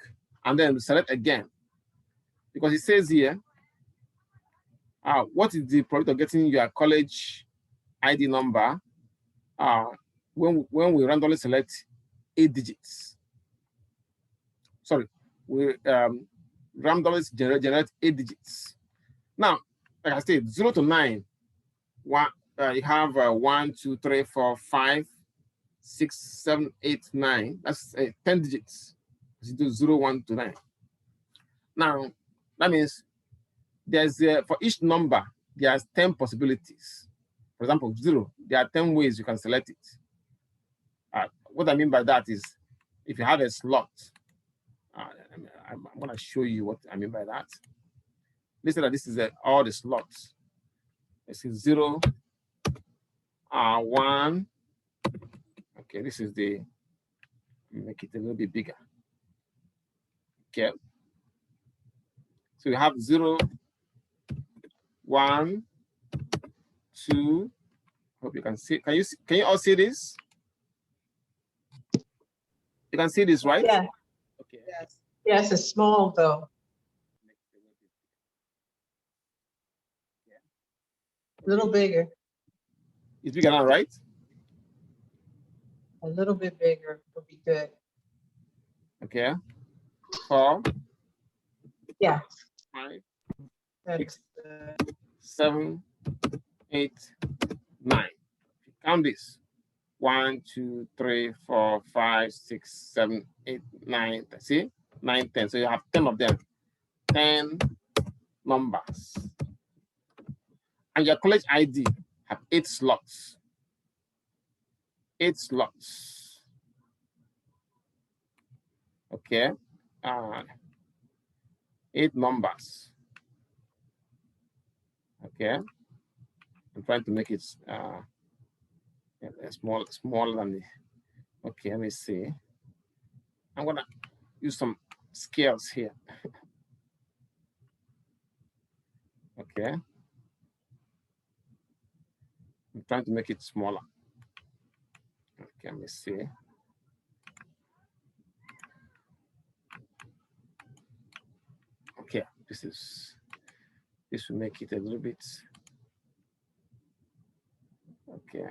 and then select again, because it says here, what is the probability of getting your college ID number when we randomly select 8 digits? Sorry, we randomly generate 8 digits. Now, like I said, 0 to 9, you have 1, 2, 3, 4, 5, 6, 7, 8, 9. That's 10 digits. You do 0, 1 to 9. Now, that means there's for each number, there's 10 possibilities. For example, 0, there are 10 ways you can select it. What I mean by that is, if you have a slot, I'm going to show you what I mean by that. Let's say that this is all the slots. This is 0, 1. Okay, this is make it a little bit bigger. Okay. So you have 0, 1, 2. Hope you can see. Can you all see this? You can see this, right? Yeah. Okay. Yes. Yes, it's small though. A little bigger, It's bigger now, right? a little bit bigger would be good. Okay. 4, Yeah. 5, That's, 7, 8, 9. Count this. 1, 2, 3, 4, 5, 6, 7, 8, 9. See? 9, 10. So you have 10 of them. 10 numbers. And your college ID have 8 slots. 8 slots. Okay. 8 numbers. Okay. I'm trying to make it smaller than the. Okay, let me see. I'm gonna use some scales here. Okay. I'm trying to make it smaller. Okay, let me see. Okay, this will make it a little bit okay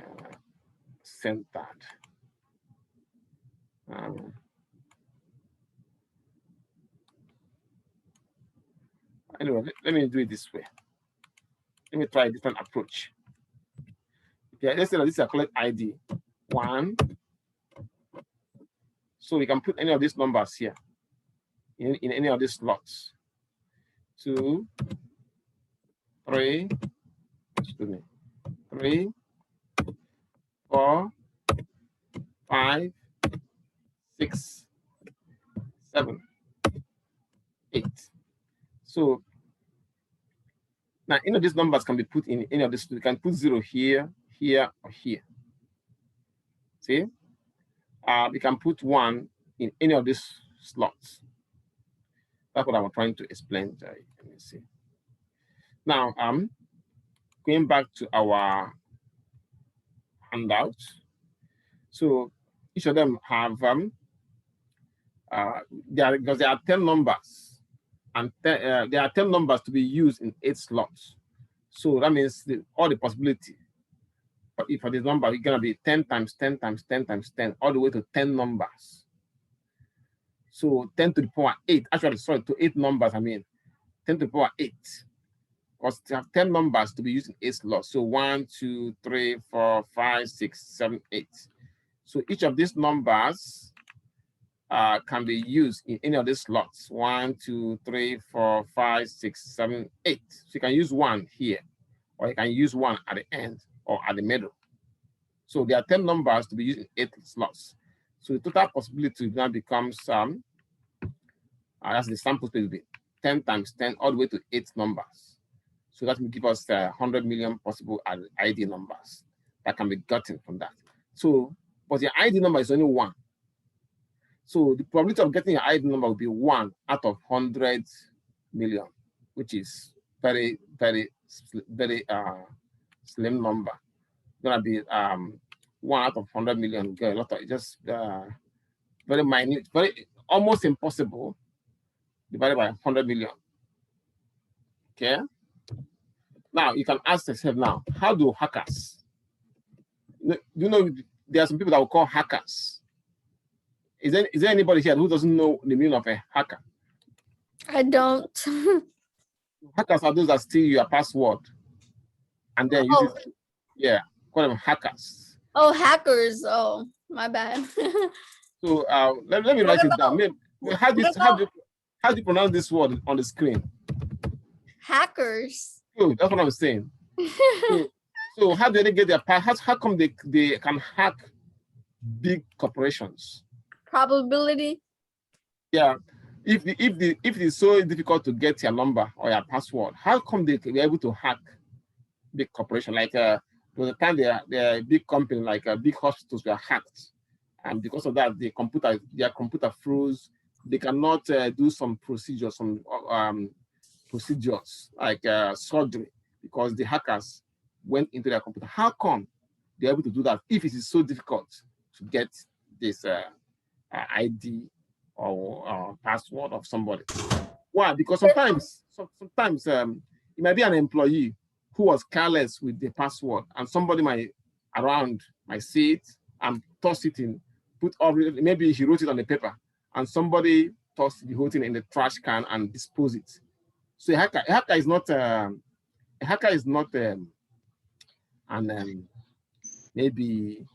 centered. Anyway, let me do it this way. Let me try a different approach. Okay, let's say that this is a collect ID 1. So we can put any of these numbers here in any of these slots. 2, 3, excuse me, 3, 4, 5, 6, 7, 8. So now any of these numbers can be put in any of this. We can put 0 here, here, or here. See? We can put 1 in any of these slots. That's what I'm trying to explain. Let me see. Now, going back to our handout. So each of them have because there are 10 numbers, and there are 10 numbers to be used in 8 slots. So that means all the possibility for this number is gonna be 10 times 10 times 10 times 10, all the way to 10 numbers. So 10 to the power 8, actually, sorry, to 8 numbers, I mean, 10 to the power 8. Because you have 10 numbers to be used in 8 slots. So 1, 2, 3, 4, 5, 6, 7, 8. So each of these numbers can be used in any of these slots. 1, 2, 3, 4, 5, 6, 7, 8. So you can use 1 here, or you can use 1 at the end or at the middle. So there are 10 numbers to be used in 8 slots. So the total possibility now becomes that's the sample space will be 10 times 10 all the way to 8 numbers. So that will give us 100 million possible ID numbers that can be gotten from that. So, but your ID number is only 1. So the probability of getting your ID number will be 1 out of 100 million, which is very, very, very slim number. Gonna be 1 out of 100 million. A lot of just very minute, very almost impossible divided by 100 million. Okay. Now you can ask yourself now, how do hackers? You know, there are some people that will call hackers. Is there anybody here who doesn't know the meaning of a hacker? I don't. Hackers are those that steal your password and then use it. Yeah, call them hackers. Oh, hackers. Oh, my bad. So let me write it down. How do you pronounce this word on the screen? Hackers. Oh, that's what I'm saying. So how do they get their power? How come they can hack big corporations? Probability. Yeah. If it's so difficult to get your number or your password, how come they can be able to hack big corporation? Like there was a time they're a big company, like big hospitals were hacked. And because of that, their computer froze. They cannot do some procedures, like surgery, because the hackers went into their computer. How come they're able to do that if it is so difficult to get this ID or password of somebody? Why? Because sometimes it might be an employee who was careless with the password, and somebody might see it and toss it in, maybe he wrote it on the paper, and somebody tossed the whole thing in the trash can and dispose it. So a hacker is not maybe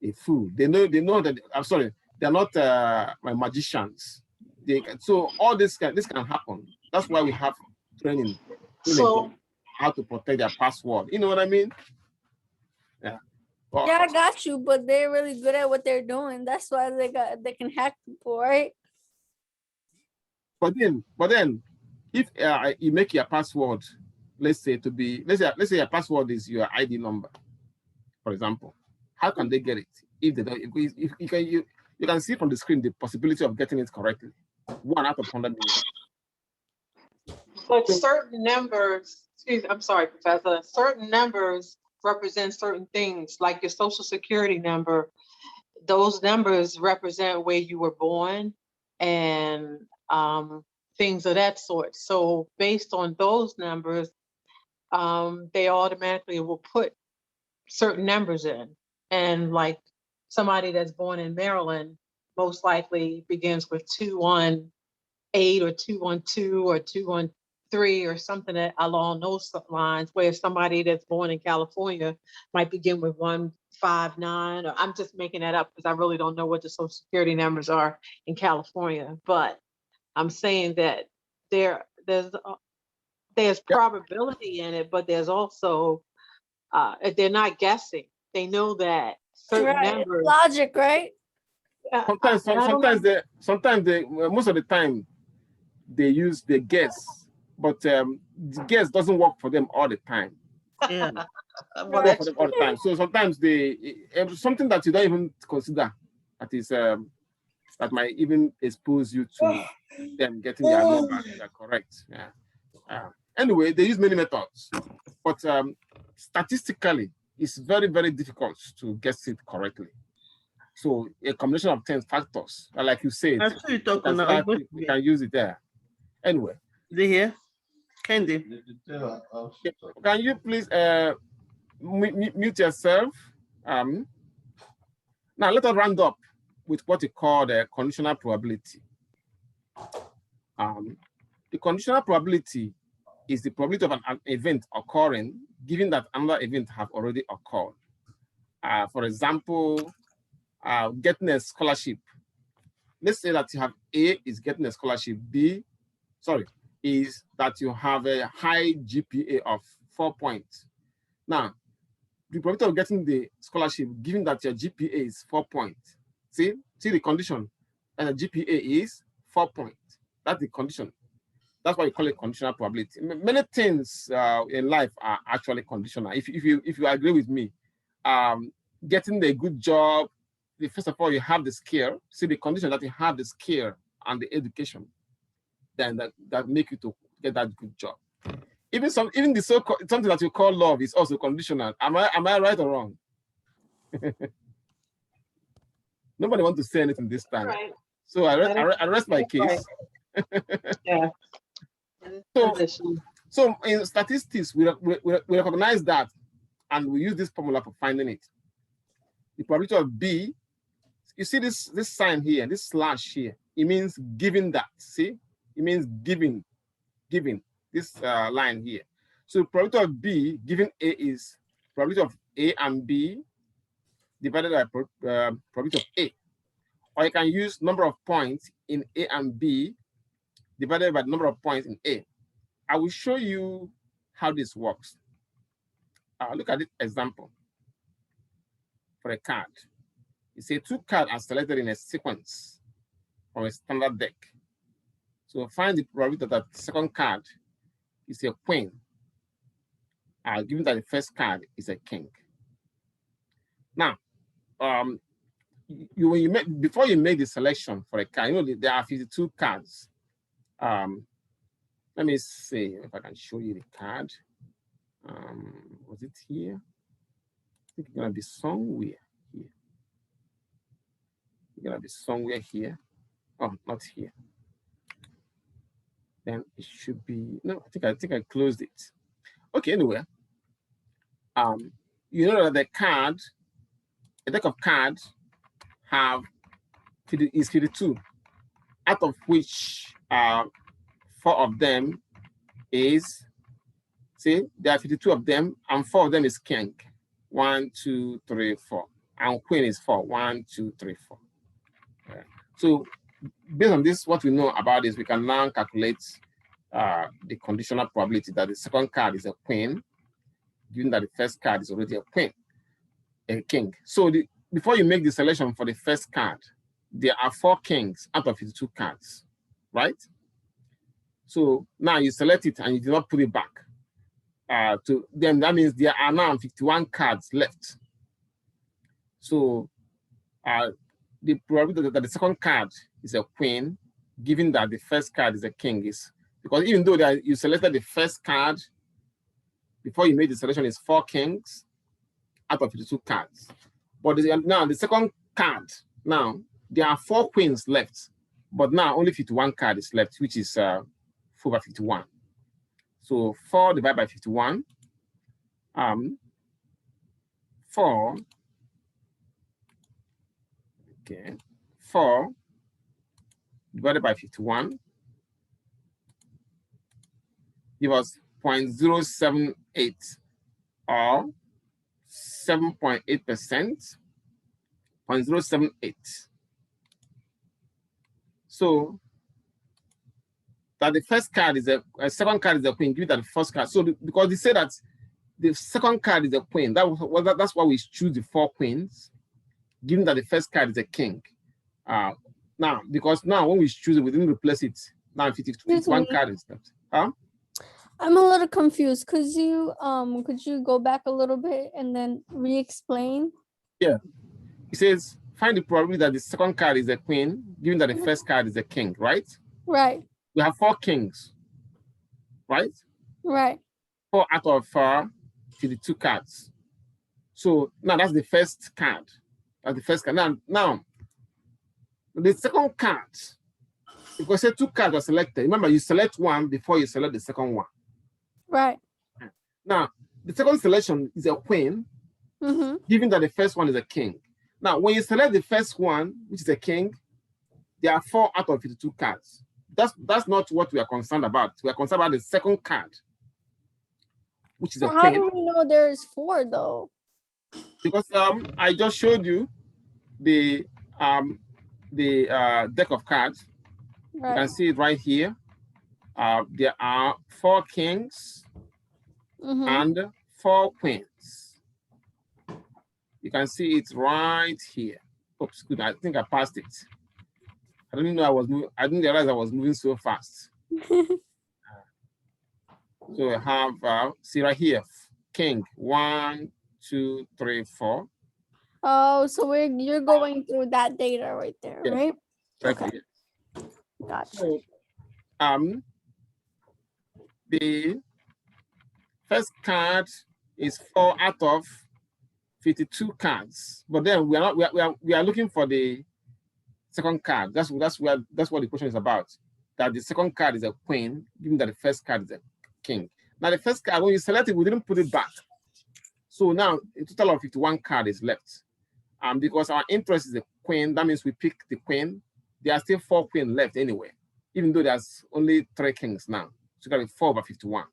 a fool. They know that. I'm sorry, they're not my magicians. So all this can happen. That's why we have training So how to protect their password. You know what I mean? Yeah. Well, Yeah, I got you, but they're really good at what they're doing. That's why they can hack people, right? But then, if you make your password, let's say your password is your ID number, for example, how can they get it if they don't? If you can see from the screen the possibility of getting it correctly. 1 out of 100 million. but certain numbers, I'm sorry, Professor, certain numbers represent certain things, like your social security number. Those numbers represent where you were born and things of that sort. So based on those numbers, they automatically will put certain numbers in. And like somebody that's born in Maryland most likely begins with 218 or 212 or 213 or something along those lines, where somebody that's born in California might begin with 159, or I'm just making that up because I really don't know what the social security numbers are in California. But I'm saying that there's probability in it, but there's also they're not guessing. They know that certain Right. numbers. Logic, right? Sometimes they most of the time they guess, but the guess doesn't work for them all the time. Yeah. Well, that's All the time. So sometimes something that you don't even consider that is that might even expose you to them getting their number correct. Yeah. Anyway, they use many methods, but statistically, it's very, very difficult to guess it correctly. So a combination of 10 factors, like you said, Actually, talking now. we can use it there. Anyway. Is it here? Candy. Can you please mute yourself? Now let us round up with what we call the conditional probability. The conditional probability is the probability of an event occurring, given that another event have already occurred. For example, getting a scholarship. Let's say that you have A is getting a scholarship, is that you have a high GPA of 4 points. Now, the probability of getting the scholarship, given that your GPA is 4 points. See the condition, and the GPA is 4 points. That's the condition. That's why you call it conditional probability. Many things in life are actually conditional. If you agree with me, getting a good job, first of all, you have the skill. See the condition that you have the skill and the education, then that make you to get that good job. Even the something that you call love is also conditional. Am I right or wrong? Nobody wants to say anything this time. Right. So I rest my case. Yeah. So in statistics, we recognize that, and we use this formula for finding it. The probability of B, you see this sign here, this slash here, it means giving that. See, it means giving this line here. So probability of B given A is probability of A and B divided by probability of A. Or you can use number of points in A and B divided by the number of points in A. I will show you how this works. Look at this example for a card. You say 2 cards are selected in a sequence from a standard deck. So find the probability that the second card is a queen, given that the first card is a king. Now, before you make the selection for a card, you know there are 52 cards. Let me see if I can show you the card. Was it here? I think it's gonna be somewhere here. It's gonna be somewhere here. Oh, not here. Then it should be, no, I think I closed it. Okay, anyway. You know that a deck of cards is 52, out of which 4 of them is, see, there are 52 of them, and 4 of them is king. 1, 2, 3, 4. And queen is 4. 1, 2, 3, 4. Okay. So based on this, what we know about this, we can now calculate the conditional probability that the second card is a queen, given that the first card is already a king. So before you make the selection for the first card, there are 4 kings out of 52 cards, right? So now you select it and you do not put it back. Then that means there are now 51 cards left. So the probability that the second card is a queen, given that the first card is a king, is because even though you selected the first card, before you made the selection is 4 kings out of 52 cards. But now the second card, now there are 4 queens left, but now only 51 card is left, which is 4 by 51. So 4 divided by 51, 4, okay, 4 divided by 51 give us 0.078 or 7.8%, 0.078. So that the first card is a second card is a queen, give that the first card. So because they say that the second card is a queen, that's why we choose the 4 queens, given that the first card is a king. Now, because now when we choose it, we didn't replace it. Now 51 card is left. Huh? I'm a little confused. Could you go back a little bit and then re-explain? Yeah. It says find the probability that the second card is a queen, given that the first card is a king, right? Right. We have 4 kings, right? Right. 4 out of 52 cards. So now that's the first card. That's the first card. Now the second card, because 2 cards are selected. Remember, you select one before you select the second one. Right. Now, the second selection is a queen, given that the first one is a king. Now, when you select the first one, which is a king, there are 4 out of 52 cards. That's not what we are concerned about. We are concerned about the second card, which is a queen. How do we know there's 4 though? Because I just showed you the deck of cards. Right. You can see it right here. There are 4 kings and 4 queens. You can see it right here. Oops, good. I think I passed it. I didn't know I was moving. I didn't realize I was moving so fast. So I have, see right here, king, 1, 2, 3, 4. Oh, so you're going through that data right there, Yeah. right? Okay. Gotcha. So, first card is 4 out of 52 cards. But then we are looking for the second card. That's what the question is about. That the second card is a queen, given that the first card is a king. Now the first card, when you select it, we didn't put it back. So now a total of 51 cards is left. Because our interest is a queen, that means we pick the queen. There are still 4 queens left anyway, even though there's only 3 kings now. So you got 4 over 51.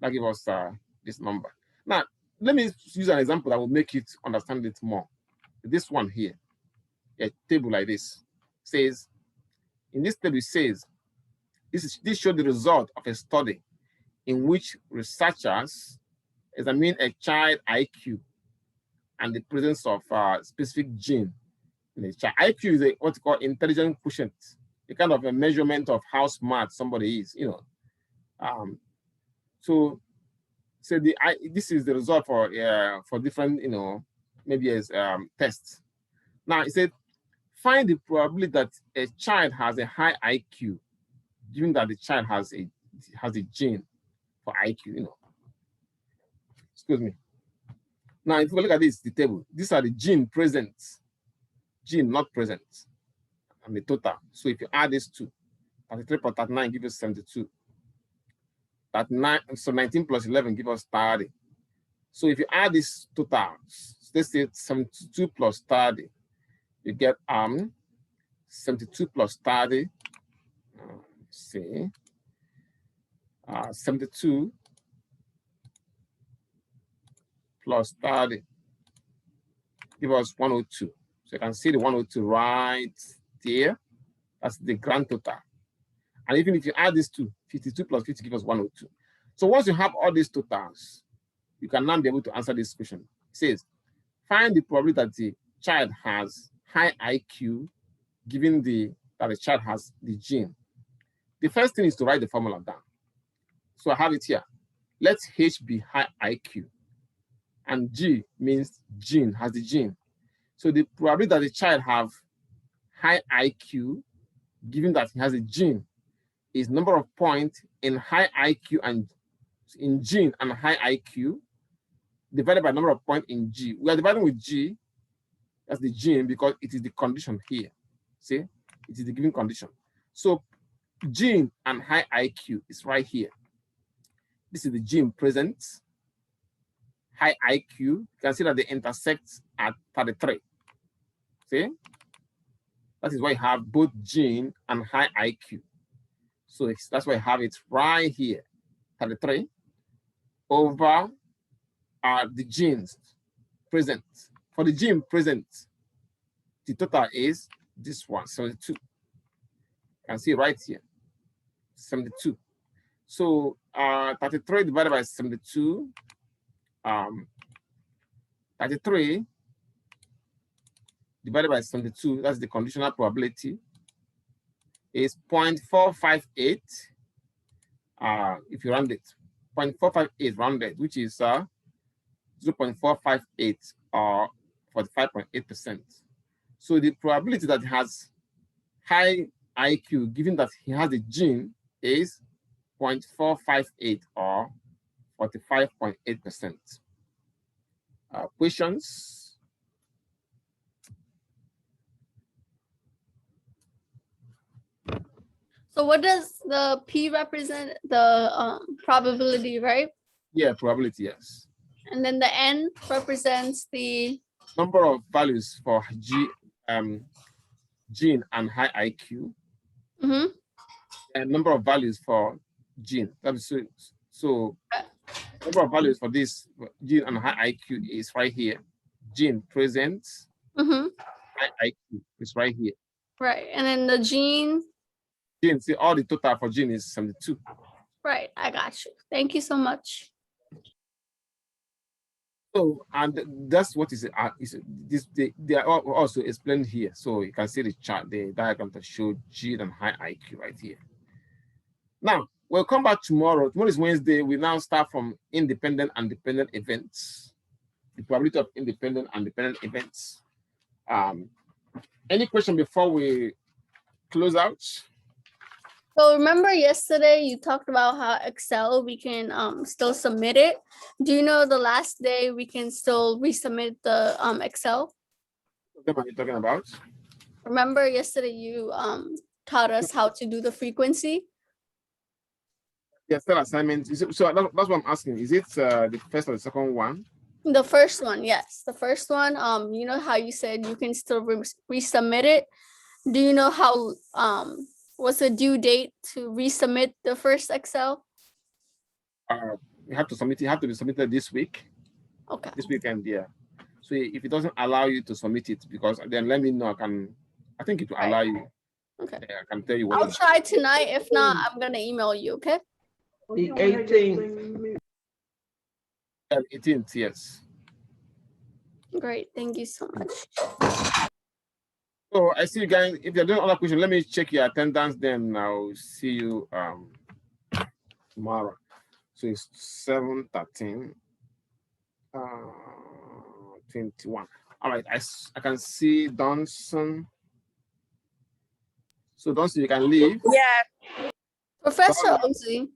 That gives us this number. Now, let me use an example that will make it understand it more. This one here, a table like this, says, in this table it says, this shows the result of a study in which researchers examine a child IQ and the presence of specific gene in the child. IQ is what's called intelligence quotient, a kind of a measurement of how smart somebody is, you know. So this is the result for different, you know, maybe as tests. Now it said, find the probability that a child has a high IQ, given that the child has a gene for IQ, you know. Excuse me. Now, if we look at this, the table, these are the gene present, gene not present, and the total. So if you add these two, 33.39 gives us 72. So 19 plus 11 gives us 30. So if you add these totals, let's say 72 plus 30, you get 72 plus 30. See, 72 plus 30 give us 102. So you can see the 102 right there. That's the grand total. And even if you add these two, 52 plus 50 gives us 102. So once you have all these totals, you can now be able to answer this question. It says, find the probability that the child has high IQ, given that the child has the gene. The first thing is to write the formula down. So I have it here. Let H be high IQ. And G means gene, has the gene. So the probability that the child have high IQ, given that he has a gene, is number of points in high IQ and in gene and high IQ divided by number of points in G. We are dividing with G, that's the gene, because it is the condition here. See, it is the given condition. So gene and high IQ is right here. This is the gene present, high IQ. You can see that they intersect at 33. See? That is why you have both gene and high IQ. So that's why I have it right here, 33 over the genes present. For the gene present, the total is this one, 72. You can see right here, 72. So 33 divided by 72, 33 divided by 72, that's the conditional probability, is 0.458. If you round it, 0.458 rounded, which is 0.458 or 45.8%. So the probability that he has high IQ, given that he has a gene, is 0.458 or 45.8%. Questions? So what does the P represent? The probability, right? Yeah, probability, yes. And then the N represents the number of values for gene and high IQ, and number of values for gene. So number of values for this gene and high IQ is right here. Gene present, high IQ is right here. Right, and then the gene. Gene, see all the total for gene is 72. Right, I got you. Thank you so much. So, and that's what is they are also explained here. So you can see the chart, the diagram that shows gene and high IQ right here. Now, we'll come back tomorrow. Tomorrow is Wednesday. We now start from independent and dependent events, the probability of independent and dependent events. Any question before we close out? So remember yesterday you talked about how Excel we can still submit it. Do you know the last day we can still resubmit the Excel? What are you talking about? Remember yesterday you taught us how to do the frequency? Yeah, still assignment. So that's what I'm asking. Is it the first or the second one? The first one, yes. The first one, you know how you said you can still resubmit it? Do you know how what's the due date to resubmit the first Excel? You have to submit. It have to be submitted this week. Okay. This weekend, yeah. So if it doesn't allow you to submit it, because then let me know. I think it will allow you. Okay. I can tell you what. I'll try tonight. If not, I'm gonna email you, okay? The 18th. 18th, yes. Great, thank you so much. So I see you guys. If you're doing other questions, let me check your attendance. Then I'll see you tomorrow. So it's 7:13, 21. All right, I can see Donson. So Donson, you can leave. Yeah. Professor Ozzy,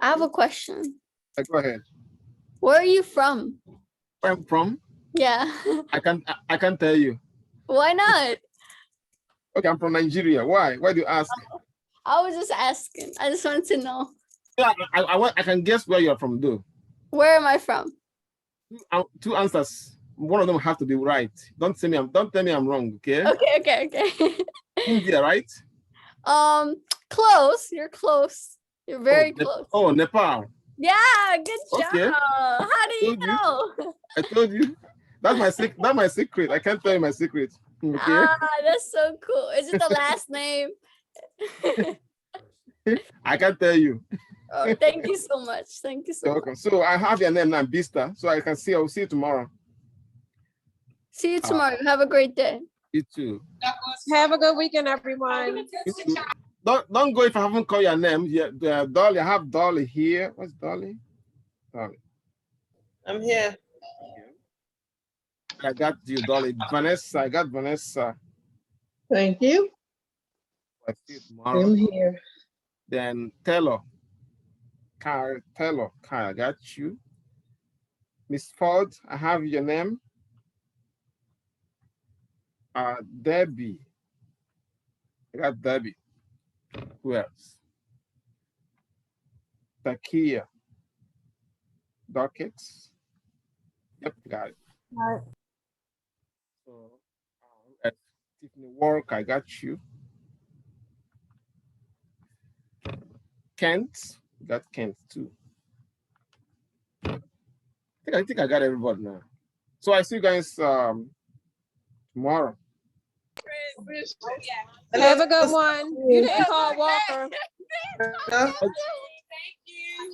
I have a question. Go ahead. Where are you from? Where I'm from? Yeah. I can't tell you. Why not? Okay, I'm from Nigeria. Why? Why do you ask? I was just asking. I just wanted to know. Yeah, I can guess where you're from, though. Where am I from? Two answers. One of them have to be right. Don't tell me I'm wrong, okay? Okay. India, right? Close. You're close. You're very close. Oh, Nepal. Yeah, good job. Okay. How do you know? I told you. That's my secret. I can't tell you my secret. Okay. Ah, that's so cool. Is it the last name? I can't tell you. Oh, thank you so much. Thank you so You're much. welcome. So I have your name now, Bista. So I'll see you tomorrow. See you tomorrow. Have a great day. You too. Have a good weekend, everyone. You too. Don't go if I haven't called your name. Yeah, Dolly. I have Dolly here. What's Dolly? Dolly. I'm here. I got you, Dolly. Vanessa. I got Vanessa. Thank you. I see you tomorrow. I'm here. Then Taylor. Kyle, I got you. Miss Ford, I have your name. Debbie. I got Debbie. Who else? Takia. Dockets. Yep, got it. All right. So, at Tiffany Work, I got you. Kent, got Kent too. I think I got everybody now. So I see you guys tomorrow. Have a good one. You didn't call Walker.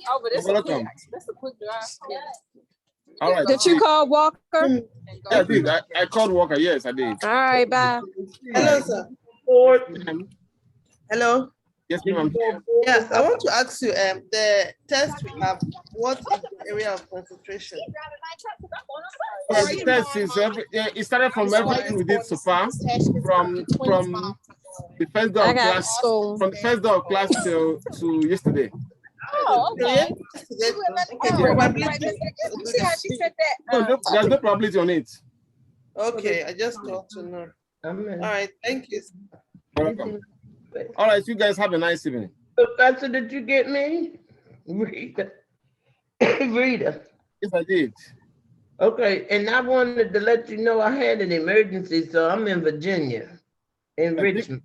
Oh, but Welcome. that's a quick drive. All right. Did you call Walker? Yeah, I did. I called Walker. Yes, I did. All right, bye. Hello, sir. Hello. Yes, ma'am. Yes, I want to ask you, the test we have, what is the area of concentration? The test is it started from everything we did so far, from the first day of class, school. from the first day of class to yesterday. Oh, okay. Probability. You see how she said No, that? there's no probability on it. Okay, I just want to know. All right, thank you. Welcome. All right, you guys have a nice evening. Professor, did you get me? Rita. Rita. Yes, I did. Okay, and I wanted to let you know I had an emergency, so I'm in Virginia, in Richmond.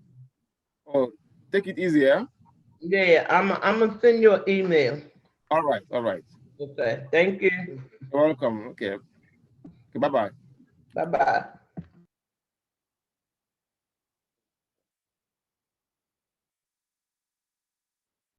Oh, take it easy, yeah? Yeah, I'm gonna send you an email. All right, all right. Okay, thank you. You're welcome. Okay. Bye-bye. Bye-bye.